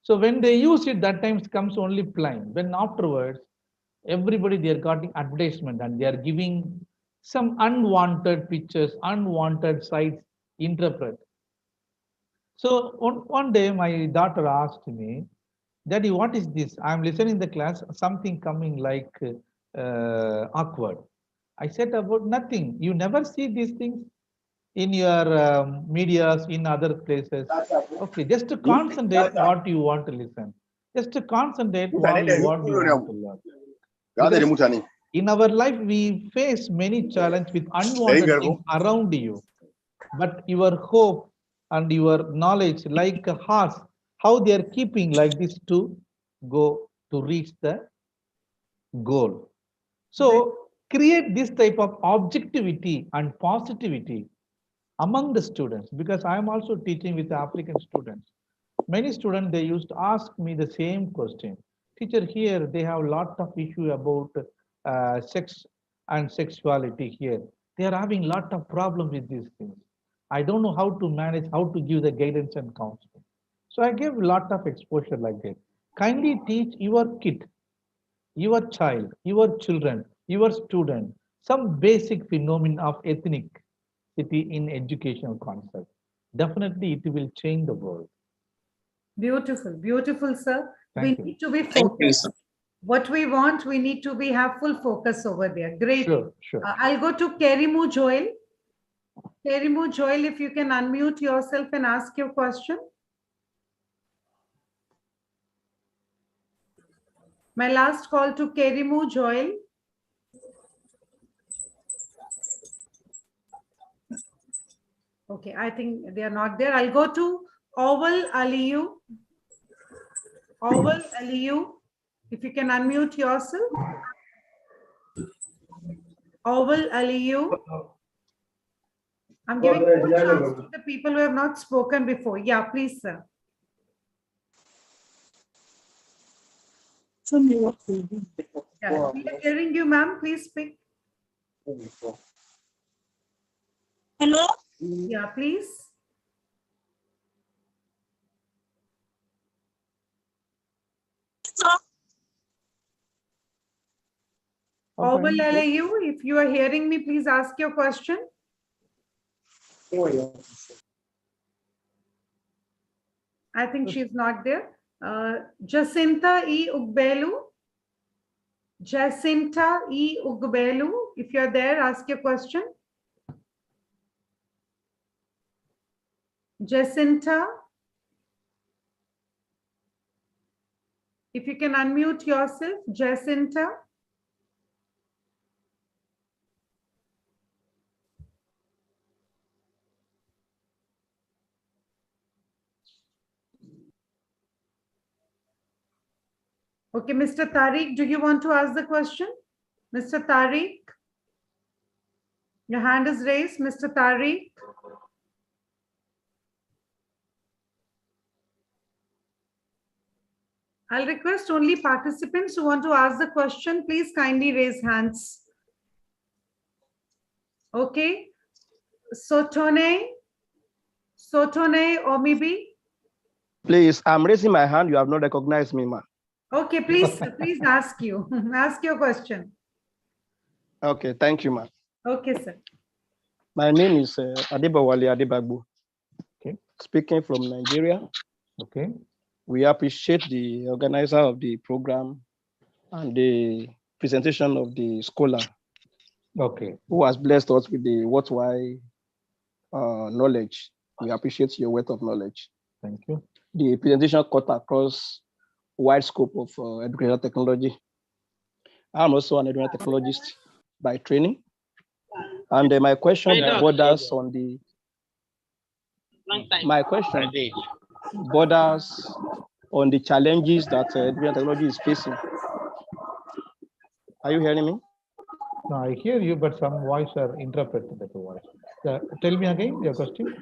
So when they use it, that times comes only plain. When afterwards, everybody they are getting advertisement and they are giving some unwanted pictures, unwanted sites interpret. So one day my daughter asked me, Daddy, what is this? I'm listening the class, something coming like awkward. I said about nothing. You never see these things in your medias, in other places. Okay, just to concentrate what you want to listen. Just to concentrate what you want to learn. Because in our life, we face many challenges with unwanted things around you. But your hope and your knowledge, like a horse, how they are keeping like this to go to reach the goal. So create this type of objectivity and positivity among the students, because I am also teaching with the African students. Many students, they used to ask me the same question. Teacher, here they have a lot of issue about sex and sexuality here. They are having a lot of problems with these things. I don't know how to manage, how to give the guidance and counseling. So I gave a lot of exposure like that. kindly teach your kid, your child, your children, your student, some basic phenomenon of ethnicity in educational concept. Definitely it will change the world. Beautiful, beautiful, sir. Thank We you. need to be Thank you, focused. sir. What we want, we need to have full focus over there. Great. Sure, sure. I'll go to Kerimu Joel. Kerimu Joel, if you can unmute yourself and ask your question. My last call to Kerimu Joel. Okay, I think they are not there. I'll go to Oval Aliyu. Oval Aliyu, if you can unmute yourself. Oval Aliyu. I'm giving a chance to the people who have not spoken before. Yeah, please, sir. Yeah, we are hearing you, ma'am. Please speak. Hello? Yeah, please. Oval Aliyu, if you are hearing me, please ask your question. I think she's not there. Jacinta E. Ugbelu. Jacinta E. Ugbelu, if you're there, ask your question. Jacinta, if you can unmute yourself, Jacinta. Okay, Mr. Tariq, do you want to ask the question? Mr. Tariq, your hand is raised, Mr. Tariq. I'll request only participants who want to ask the question, please kindly raise hands. Okay. Sotone Omibi. Please, I'm raising my hand. You have not recognized me, ma'am. Okay, please ask you. Ask your question. Okay, thank you, ma'am. Okay, sir. My name is Adebawale Adebagbo. Okay. Speaking from Nigeria. Okay. We appreciate the organizer of the program and the presentation of the scholar. Okay. Who has blessed us with the worthwhile knowledge. We appreciate your wealth of knowledge. Thank you. The presentation cut across a wide scope of educational technology. I'm also an educational technologist by training. And my question borders on the challenges that educational technology is facing. Are you hearing me? No, I hear you, but some voice are interpreted as a voice. Tell me again your question.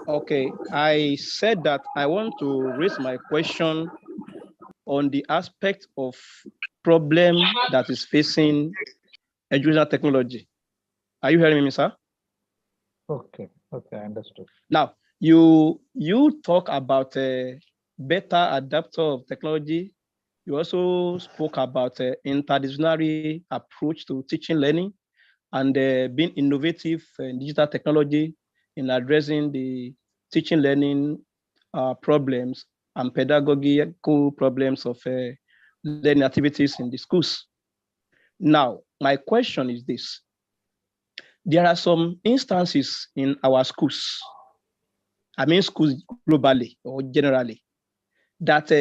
Okay, I said that I want to raise my question on the aspect of problem that is facing educational technology. Are you hearing me, sir? Okay, okay, I understood. Now, you talk about a better adapter of technology. You also spoke about interdisciplinary approach to teaching learning and being innovative in digital technology in addressing the teaching learning problems and pedagogical problems of learning activities in the schools. Now, my question is this. There are some instances in our schools, I mean schools globally or generally, that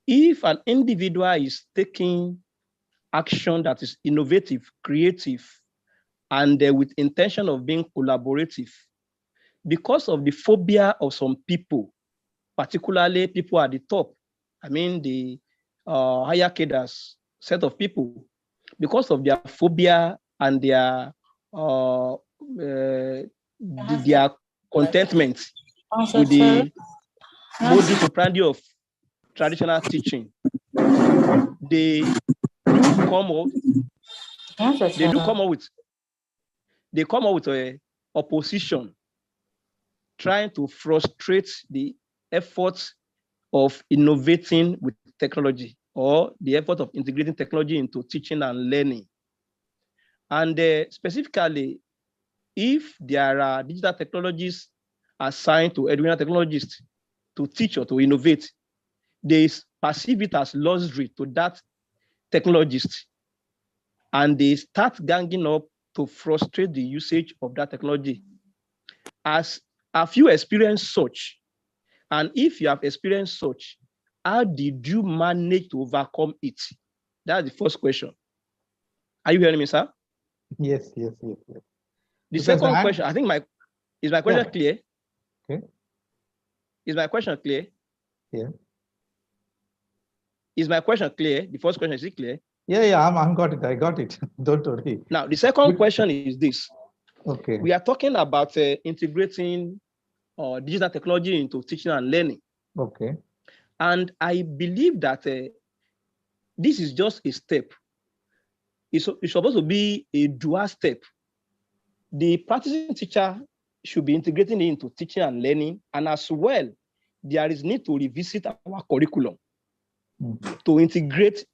if an individual is taking action that is innovative, creative, and with intention of being collaborative, because of the phobia of some people, particularly people at the top, I mean the higher cadres set of people, because of their phobia and their contentment with the modus operandi of traditional teaching, they come up with a opposition trying to frustrate the efforts of innovating with technology, or the effort of integrating technology into teaching and learning. And specifically, if there are digital technologies assigned to educational technologists to teach or to innovate, they perceive it as luxury to that technologist, and they start ganging up to frustrate the usage of that technology. As have you experienced such? And if you have experienced such, how did you manage to overcome it? That's the first question. Are you hearing me, sir? Yes. The because second question, I think is my question clear? Okay. Is my question clear? Yeah. Is my question clear? The first question, is it clear? Yeah, I'm got it. I got it. Don't worry. Now, the second question is this. Okay. We are talking about integrating digital technology into teaching and learning. Okay. And I believe that this is just a step. It's supposed to be a dual step. The practicing teacher should be integrating it into teaching and learning, and as well, there is need to revisit our curriculum to integrate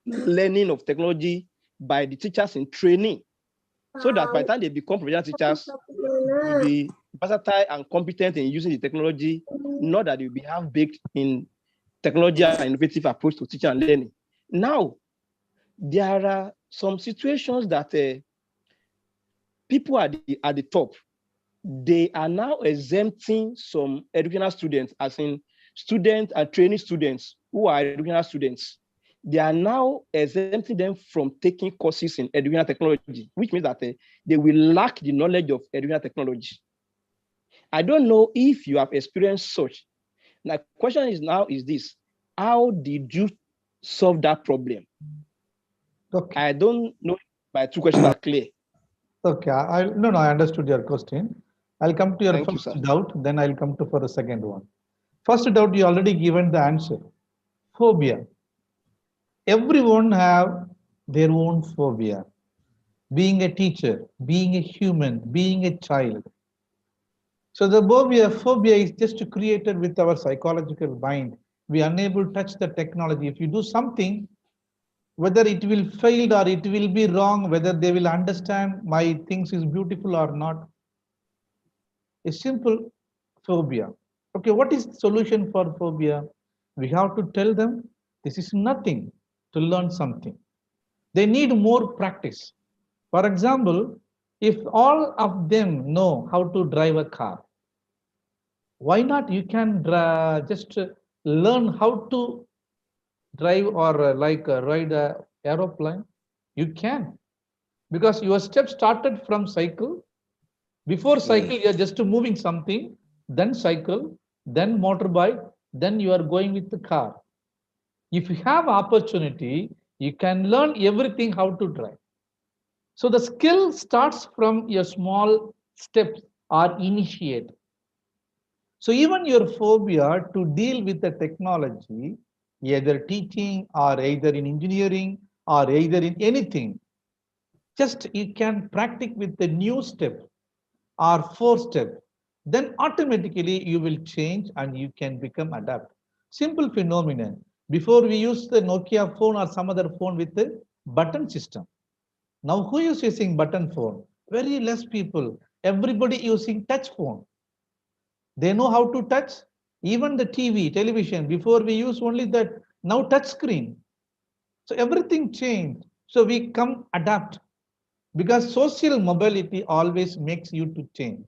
learning of technology by the teachers in training, so that by the time they become professional teachers, will be versatile and competent in using the technology, not that they will be half-baked in technology and innovative approach to teaching and learning. Now, there are some situations that people at the top, they are now exempting some educational students, as in students and training students who are educational students. They are now exempting them from taking courses in educational technology, which means that they will lack the knowledge of educational technology. I don't know if you have experienced such. My question is this: how did you solve that problem? Okay. I don't know if my two questions are clear. Okay, I understood your question. I'll come to your Thank you, first sir. doubt, then I'll come to for the second one. First doubt, you already given the answer. Phobia. Everyone have their own phobia. Being a teacher, being a human, being a child. So the phobia is just created with our psychological mind. We are unable to touch the technology. If you do something, whether it will fail or it will be wrong, whether they will understand my things is beautiful or not. A simple phobia. Okay, what is the solution for phobia? We have to tell them this is nothing to learn something. They need more practice. For example, if all of them know how to drive a car, why not you can just learn how to drive or ride a aeroplane? You can, because your step started from cycle. Before cycle, you're just moving something, then cycle, then motorbike, then you are going with the car. If you have opportunity, you can learn everything how to drive. So the skill starts from your small steps or initiate. So even your phobia to deal with the technology, either teaching or either in engineering or either in anything, just you can practice with the new step or 4 steps, then automatically you will change and you can become adapt. Simple phenomenon. Before we use the Nokia phone or some other phone with the button system. Now who is using button phone? Very less people. Everybody using touch phone. They know how to touch. Even the television, before we use only that, now touch screen. So everything changed. So we come adapt, because social mobility always makes you to change.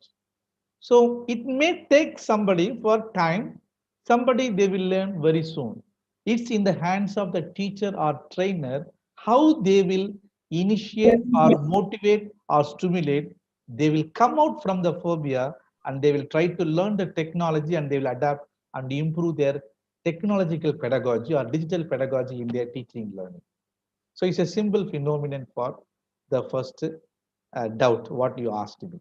So it may take somebody for time, somebody they will learn very soon. It's in the hands of the teacher or trainer how they will initiate or motivate or stimulate. They will come out from the phobia and they will try to learn the technology and they will adapt and improve their technological pedagogy or digital pedagogy in their teaching learning. So it's a simple phenomenon for the first doubt what you asked me.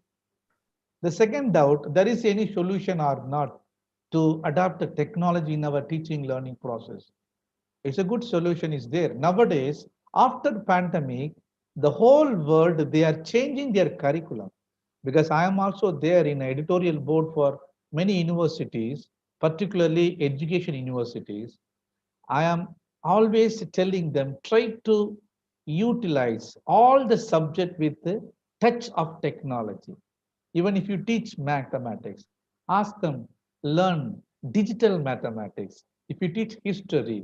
The second doubt, there is any solution or not to adapt the technology in our teaching learning process. It's a good solution is there. Nowadays, after pandemic, the whole world, they are changing their curriculum, because I am also there in editorial board for many universities. particularly education universities, I am always telling them, try to utilize all the subject with the touch of technology. Even if you teach mathematics, ask them, learn digital mathematics. If you teach history,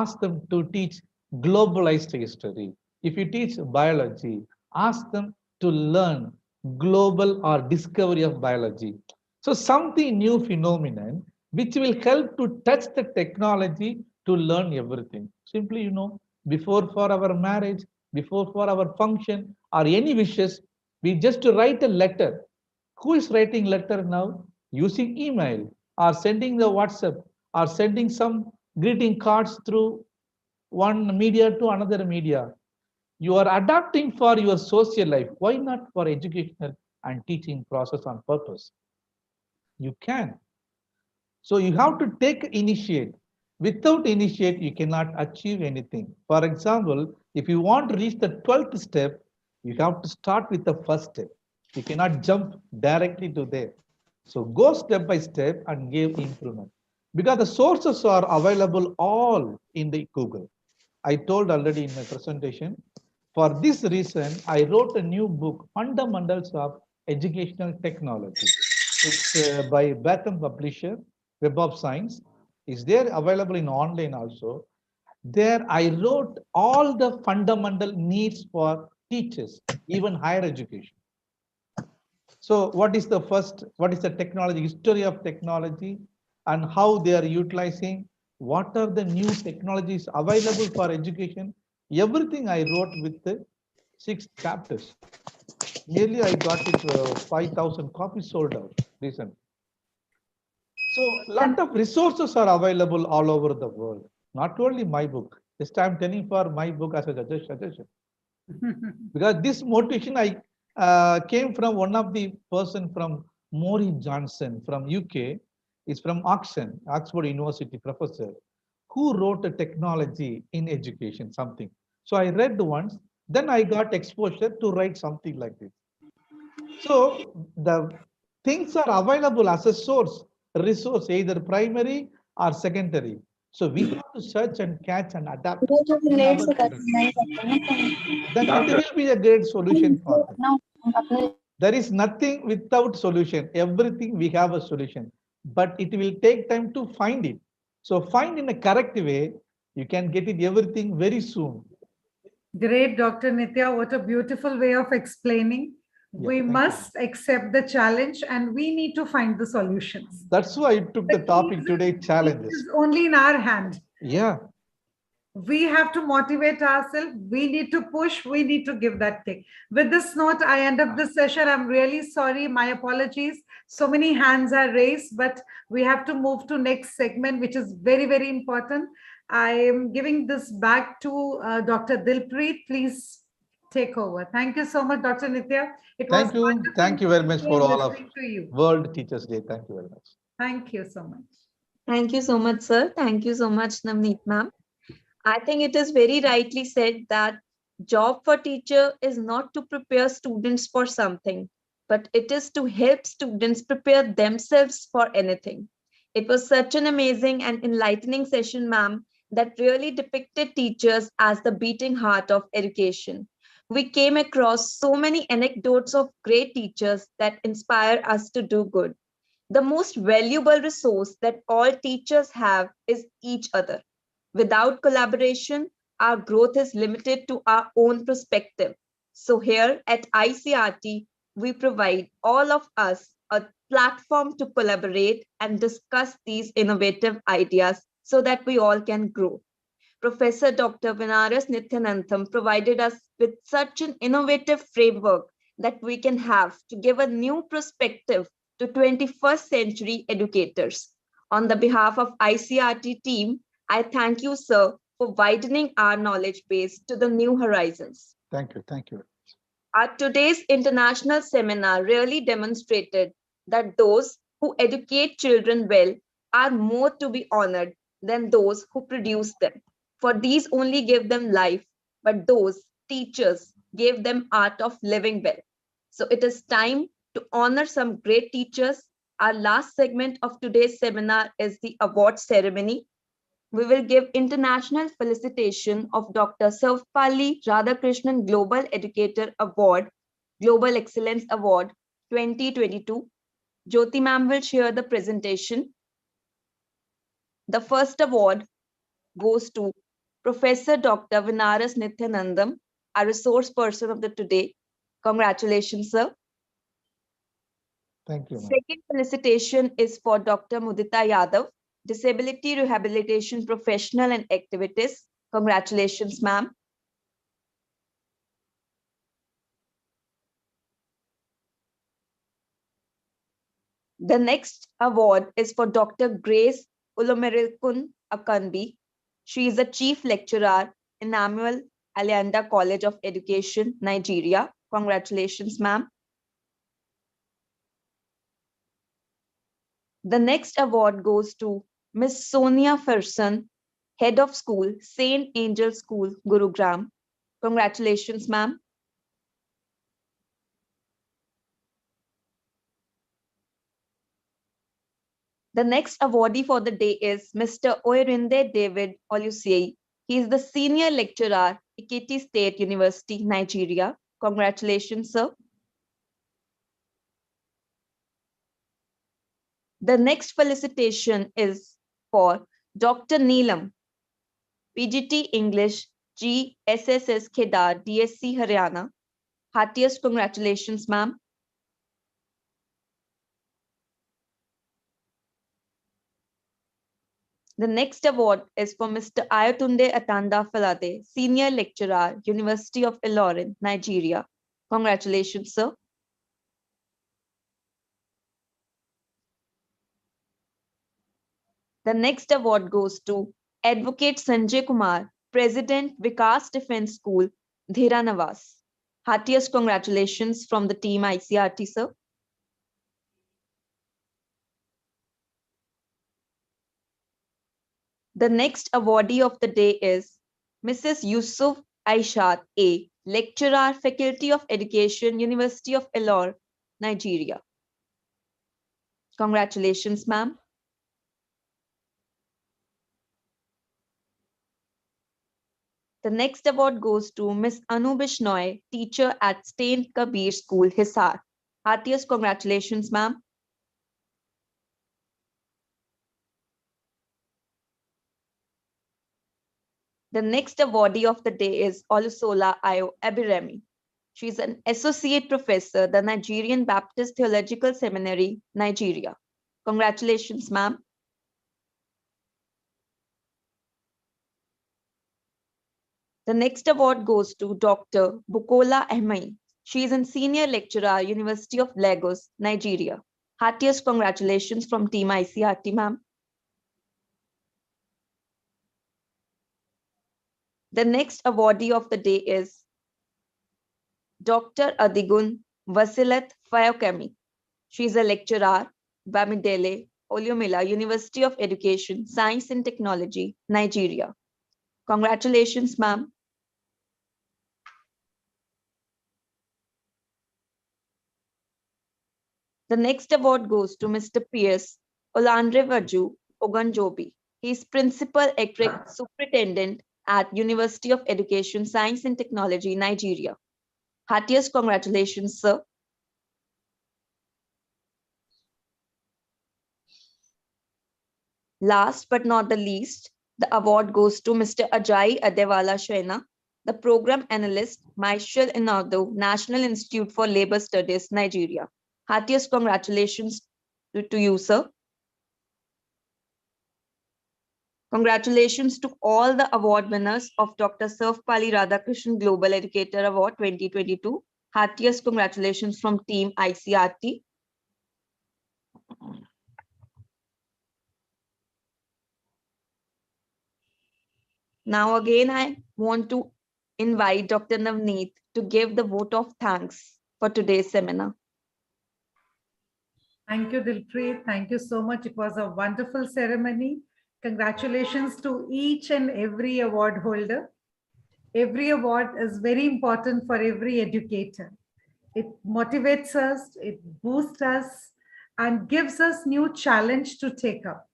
ask them to teach globalized history. If you teach biology, ask them to learn global or discovery of biology. So something new phenomenon which will help to touch the technology to learn everything. Simply, before for our marriage, before for our function or any wishes, we just write a letter. Who is writing letter now? Using email or sending the WhatsApp or sending some greeting cards through one media to another media. You are adapting for your social life. Why not for educational and teaching process on purpose? You can. So you have to take initiate. Without initiate, you cannot achieve anything. For example, if you want to reach the 12th step, you have to start with the first step. You cannot jump directly to there. So go step by step and give improvement. Because the sources are available all in the Google. I told already in my presentation, for this reason, I wrote a new book, Fundamentals of Educational Technology. It's by Batham Publisher, Web of Science. Is there available in online also. There I wrote all the fundamental needs for teachers, even higher education. So what is the technology, history of technology and how they are utilizing, what are the new technologies available for education? Everything I wrote with the 6 chapters. Nearly I got it 5,000 copies sold out recently. So lot of resources are available all over the world. Not only my book. Just I'm telling for my book as a suggestion. Because this motivation I came from one of the person from Maury Johnson from UK. Is from Oxford University professor, who wrote a technology in education, something. So I read once, then I got exposure to write something like this. So the things are available as a source, resource, either primary or secondary. So we have to search and catch and adapt. Then it will be a great solution for them. There is nothing without solution. Everything we have a solution, but it will take time to find it. So find in a correct way, you can get it everything very soon. Great, Dr. Nitya. What a beautiful way of explaining. We must accept the challenge and we need to find the solutions. That's why I took the topic today, challenges. It's only in our hand. Yeah. We have to motivate ourselves. We need to push. We need to give that thing. With this note, I end up this session. I'm really sorry. My apologies. So many hands are raised, but we have to move to next segment, which is very, very important. I am giving this back to Dr. Dilpreet. Please take over. Thank you so much, Dr. Nitya. Thank you. Thank you very much for all of you. World Teachers Day. Thank you very much. Thank you so much. Thank you so much, sir. Thank you so much, Navneet ma'am. I think it is very rightly said that job for teacher is not to prepare students for something, but it is to help students prepare themselves for anything. It was such an amazing and enlightening session, ma'am, that really depicted teachers as the beating heart of education. We came across so many anecdotes of great teachers that inspire us to do good. The most valuable resource that all teachers have is each other. Without collaboration, our growth is limited to our own perspective. So here at ICRT, we provide all of us a platform to collaborate and discuss these innovative ideas so that we all can grow. Professor Dr. Vinaras Nithyanantham provided us with such an innovative framework that we can have to give a new perspective to 21st century educators. On the behalf of ICRT team, I thank you, sir, for widening our knowledge base to the new horizons. Thank you. Thank you. Our today's international seminar really demonstrated that those who educate children well are more to be honored than those who produce them. For these only give them life, but those teachers gave them art of living well. So it is time to honor some great teachers Our last segment of today's seminar is the award ceremony. We will give international felicitation of Dr. Sarvepalli Radhakrishnan Global Educator Award, Global Excellence Award 2022. Jyoti ma'am will share the presentation. The first award goes to Professor Dr. Vinaras Nithyanandam, our resource person of the today. Congratulations, sir. Thank you, ma'am. Second felicitation is for Dr. Mudita Yadav, Disability Rehabilitation Professional and Activities. Congratulations, ma'am. The next award is for Dr. Grace Ulumerikun Akanbi. She is a Chief Lecturer in Namuel Alianda College of Education, Nigeria. Congratulations, ma'am. The next award goes to Miss Sonia Ferson, Head of School, Saint Angel School, Gurugram. Congratulations, ma'am. The next awardee for the day is Mr. Oyrinde David Oluseyi. He is the Senior Lecturer, Ekiti State University, Nigeria. Congratulations, sir. The next felicitation is for Dr. Neelam, PGT English, GSSS Kedar, DSC Haryana. Heartiest congratulations, ma'am. The next award is for Mr. Ayatunde Atanda Falade, Senior Lecturer, University of Ilorin, Nigeria. Congratulations, sir. The next award goes to Advocate Sanjay Kumar, President Vikas Defence School, Dhiranavas. Heartiest congratulations from the team ICRT, sir. The next awardee of the day is Mrs. Yusuf Aishat A, Lecturer, Faculty of Education, University of Ellore, Nigeria. Congratulations, ma'am. The next award goes to Ms. Anu Bishnoy, teacher at Saint Kabir School, Hisar. Heartiest congratulations, ma'am. The next awardee of the day is Olusola Ayo Abiremi. She is an associate professor, the Nigerian Baptist Theological Seminary, Nigeria. Congratulations, ma'am. The next award goes to Dr. Bukola Ahmai. She is a senior lecturer, University of Lagos, Nigeria. Heartiest congratulations from Team ICRT, ma'am. The next awardee of the day is Dr. Adigun Vasilat Fayokemi. She is a lecturer, Bamidele, Oluyomila, University of Education, Science and Technology, Nigeria. Congratulations, ma'am. The next award goes to Mr. Pierce Olandrevaju Ogunjobi. He is Principal Ectric Superintendent at University of Education, Science and Technology, Nigeria. Heartiest congratulations, sir. Last but not the least, the award goes to Mr. Ajay Adewala Shaina, the Program Analyst, Michael Inaudo, National Institute for Labor Studies, Nigeria. Heartiest congratulations to you, sir. Congratulations to all the award winners of Dr. Sarvepalli Radhakrishnan Global Educator Award 2022. Heartiest congratulations from Team ICRT. Now again, I want to invite Dr. Navneet to give the vote of thanks for today's seminar. Thank you, Dilpreet. Thank you so much. It was a wonderful ceremony. Congratulations to each and every award holder. Every award is very important for every educator. It motivates us, it boosts us, and gives us new challenge to take up.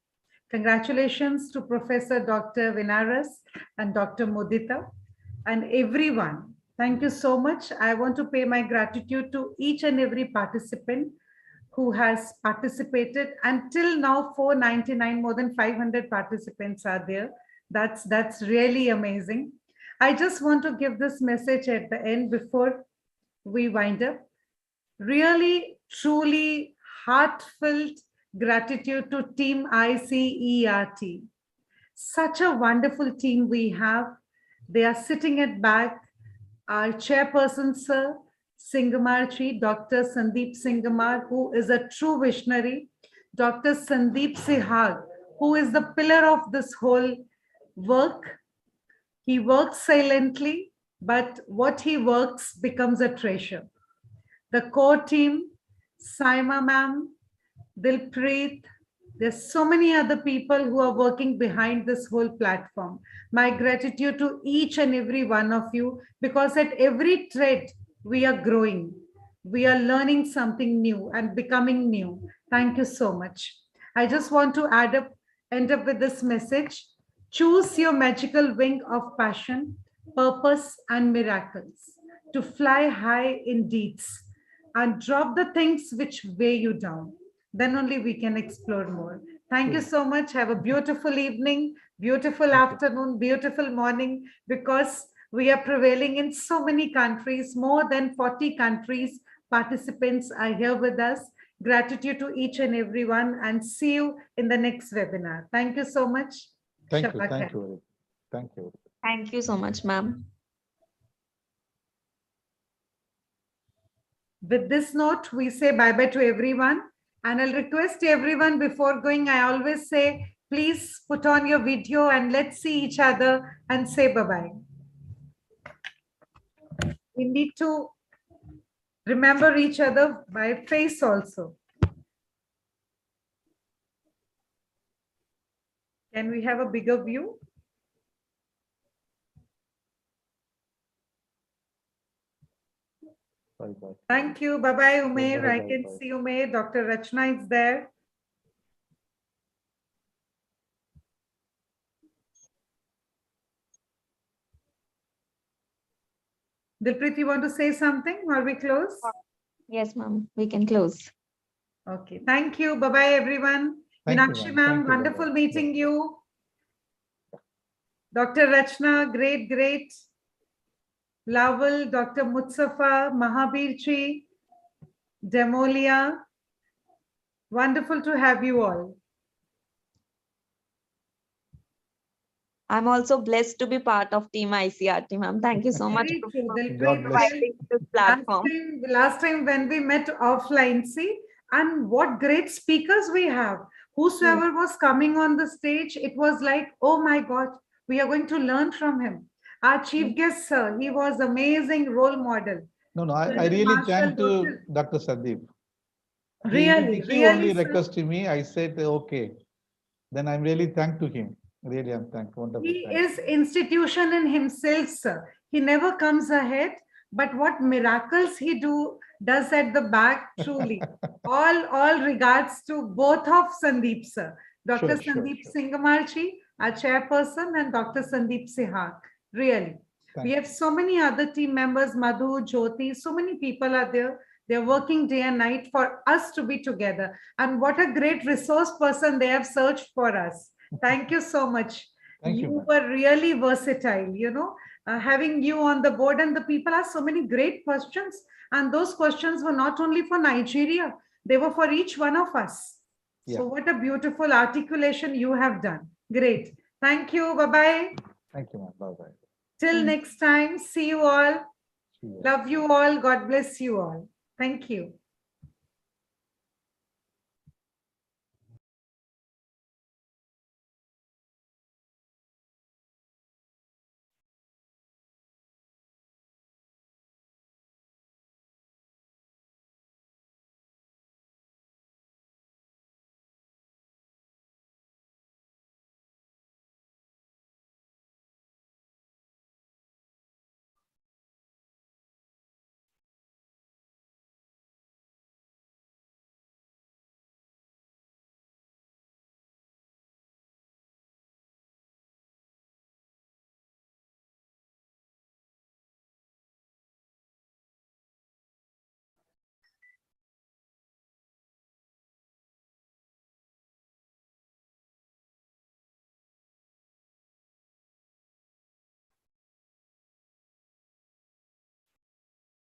Congratulations to Professor Dr. Vinaras and Dr. Mudita and everyone. Thank you so much. I want to pay my gratitude to each and every participant who has participated. Until now, 499, more than 500 participants are there. That's really amazing. I just want to give this message at the end before we wind up. Really, truly heartfelt gratitude to Team ICERT. Such a wonderful team we have. They are sitting at back. Our chairperson, sir, Singamarchi, Dr. Sandeep Singamar, who is a true visionary. Dr. Sandeep Sihag, who is the pillar of this whole work. He works silently, but what he works becomes a treasure. The core team, Saima ma'am, Dilpreet, there's so many other people who are working behind this whole platform. My gratitude to each and every one of you, because at every thread, we are growing. We are learning something new and becoming new. Thank you so much. I just want to end up with this message. Choose your magical wing of passion, purpose, and miracles to fly high in deeds and drop the things which weigh you down. Then only we can explore more. Thank you so much. Have a beautiful evening, beautiful afternoon, beautiful morning, because we are prevailing in so many countries, more than 40 countries. Participants are here with us. Gratitude to each and everyone, and see you in the next webinar. Thank you so much. Thank you. Thank you. Thank you. Thank you so much, ma'am. With this note, we say bye-bye to everyone. And I'll request everyone before going, I always say, please put on your video and let's see each other and say bye-bye. We need to remember each other by face also. Can we have a bigger view? Bye-bye. Thank you. Bye-bye, Umair. Bye-bye, I can bye-bye. see Umair. Dr. Rachna is there. Dilpreet, you want to say something or we close? Yes, ma'am. We can close. Okay. Thank you. Bye-bye, everyone. Thank you, Meenakshi ma'am. ma'am, Thank you. wonderful Bye-bye. meeting you. Dr. Rachna, great, great. Lawal, Dr. Mutsafa, Mahabirchi, Demolia. Wonderful to have you all. I'm also blessed to be part of Team ICRT, ma'am. Thank you so much Very for true. Dilpreet, providing this platform. last time when we met offline, see, and what great speakers we have. Whosoever was coming on the stage, it was like, oh my God, we are going to learn from him. Our chief guest, sir, he was amazing role model. No, I really thank to Dr. Sandeep. He only requested me. I said, okay. Then I'm really thankful to him. Really, I'm thankful. Wonderful. He is institution in himself, sir. He never comes ahead, but what miracles he does at the back, truly. all regards to both of Sandeep, sir. Dr. Sandeep Singamarchi, our chairperson, and Dr. Sandeep Sihak. Really. We have so many other team members, Madhu, Jyoti, so many people are there. They're working day and night for us to be together. And what a great resource person they have searched for us. Thank you so much. You were really versatile, you know, having you on the board, and the people asked so many great questions. And those questions were not only for Nigeria, they were for each one of us. Yeah. So what a beautiful articulation you have done. Great. Thank you. Bye-bye. Thank you, ma'am. Bye-bye. Till next time. See you all. Love you all. God bless you all. Thank you.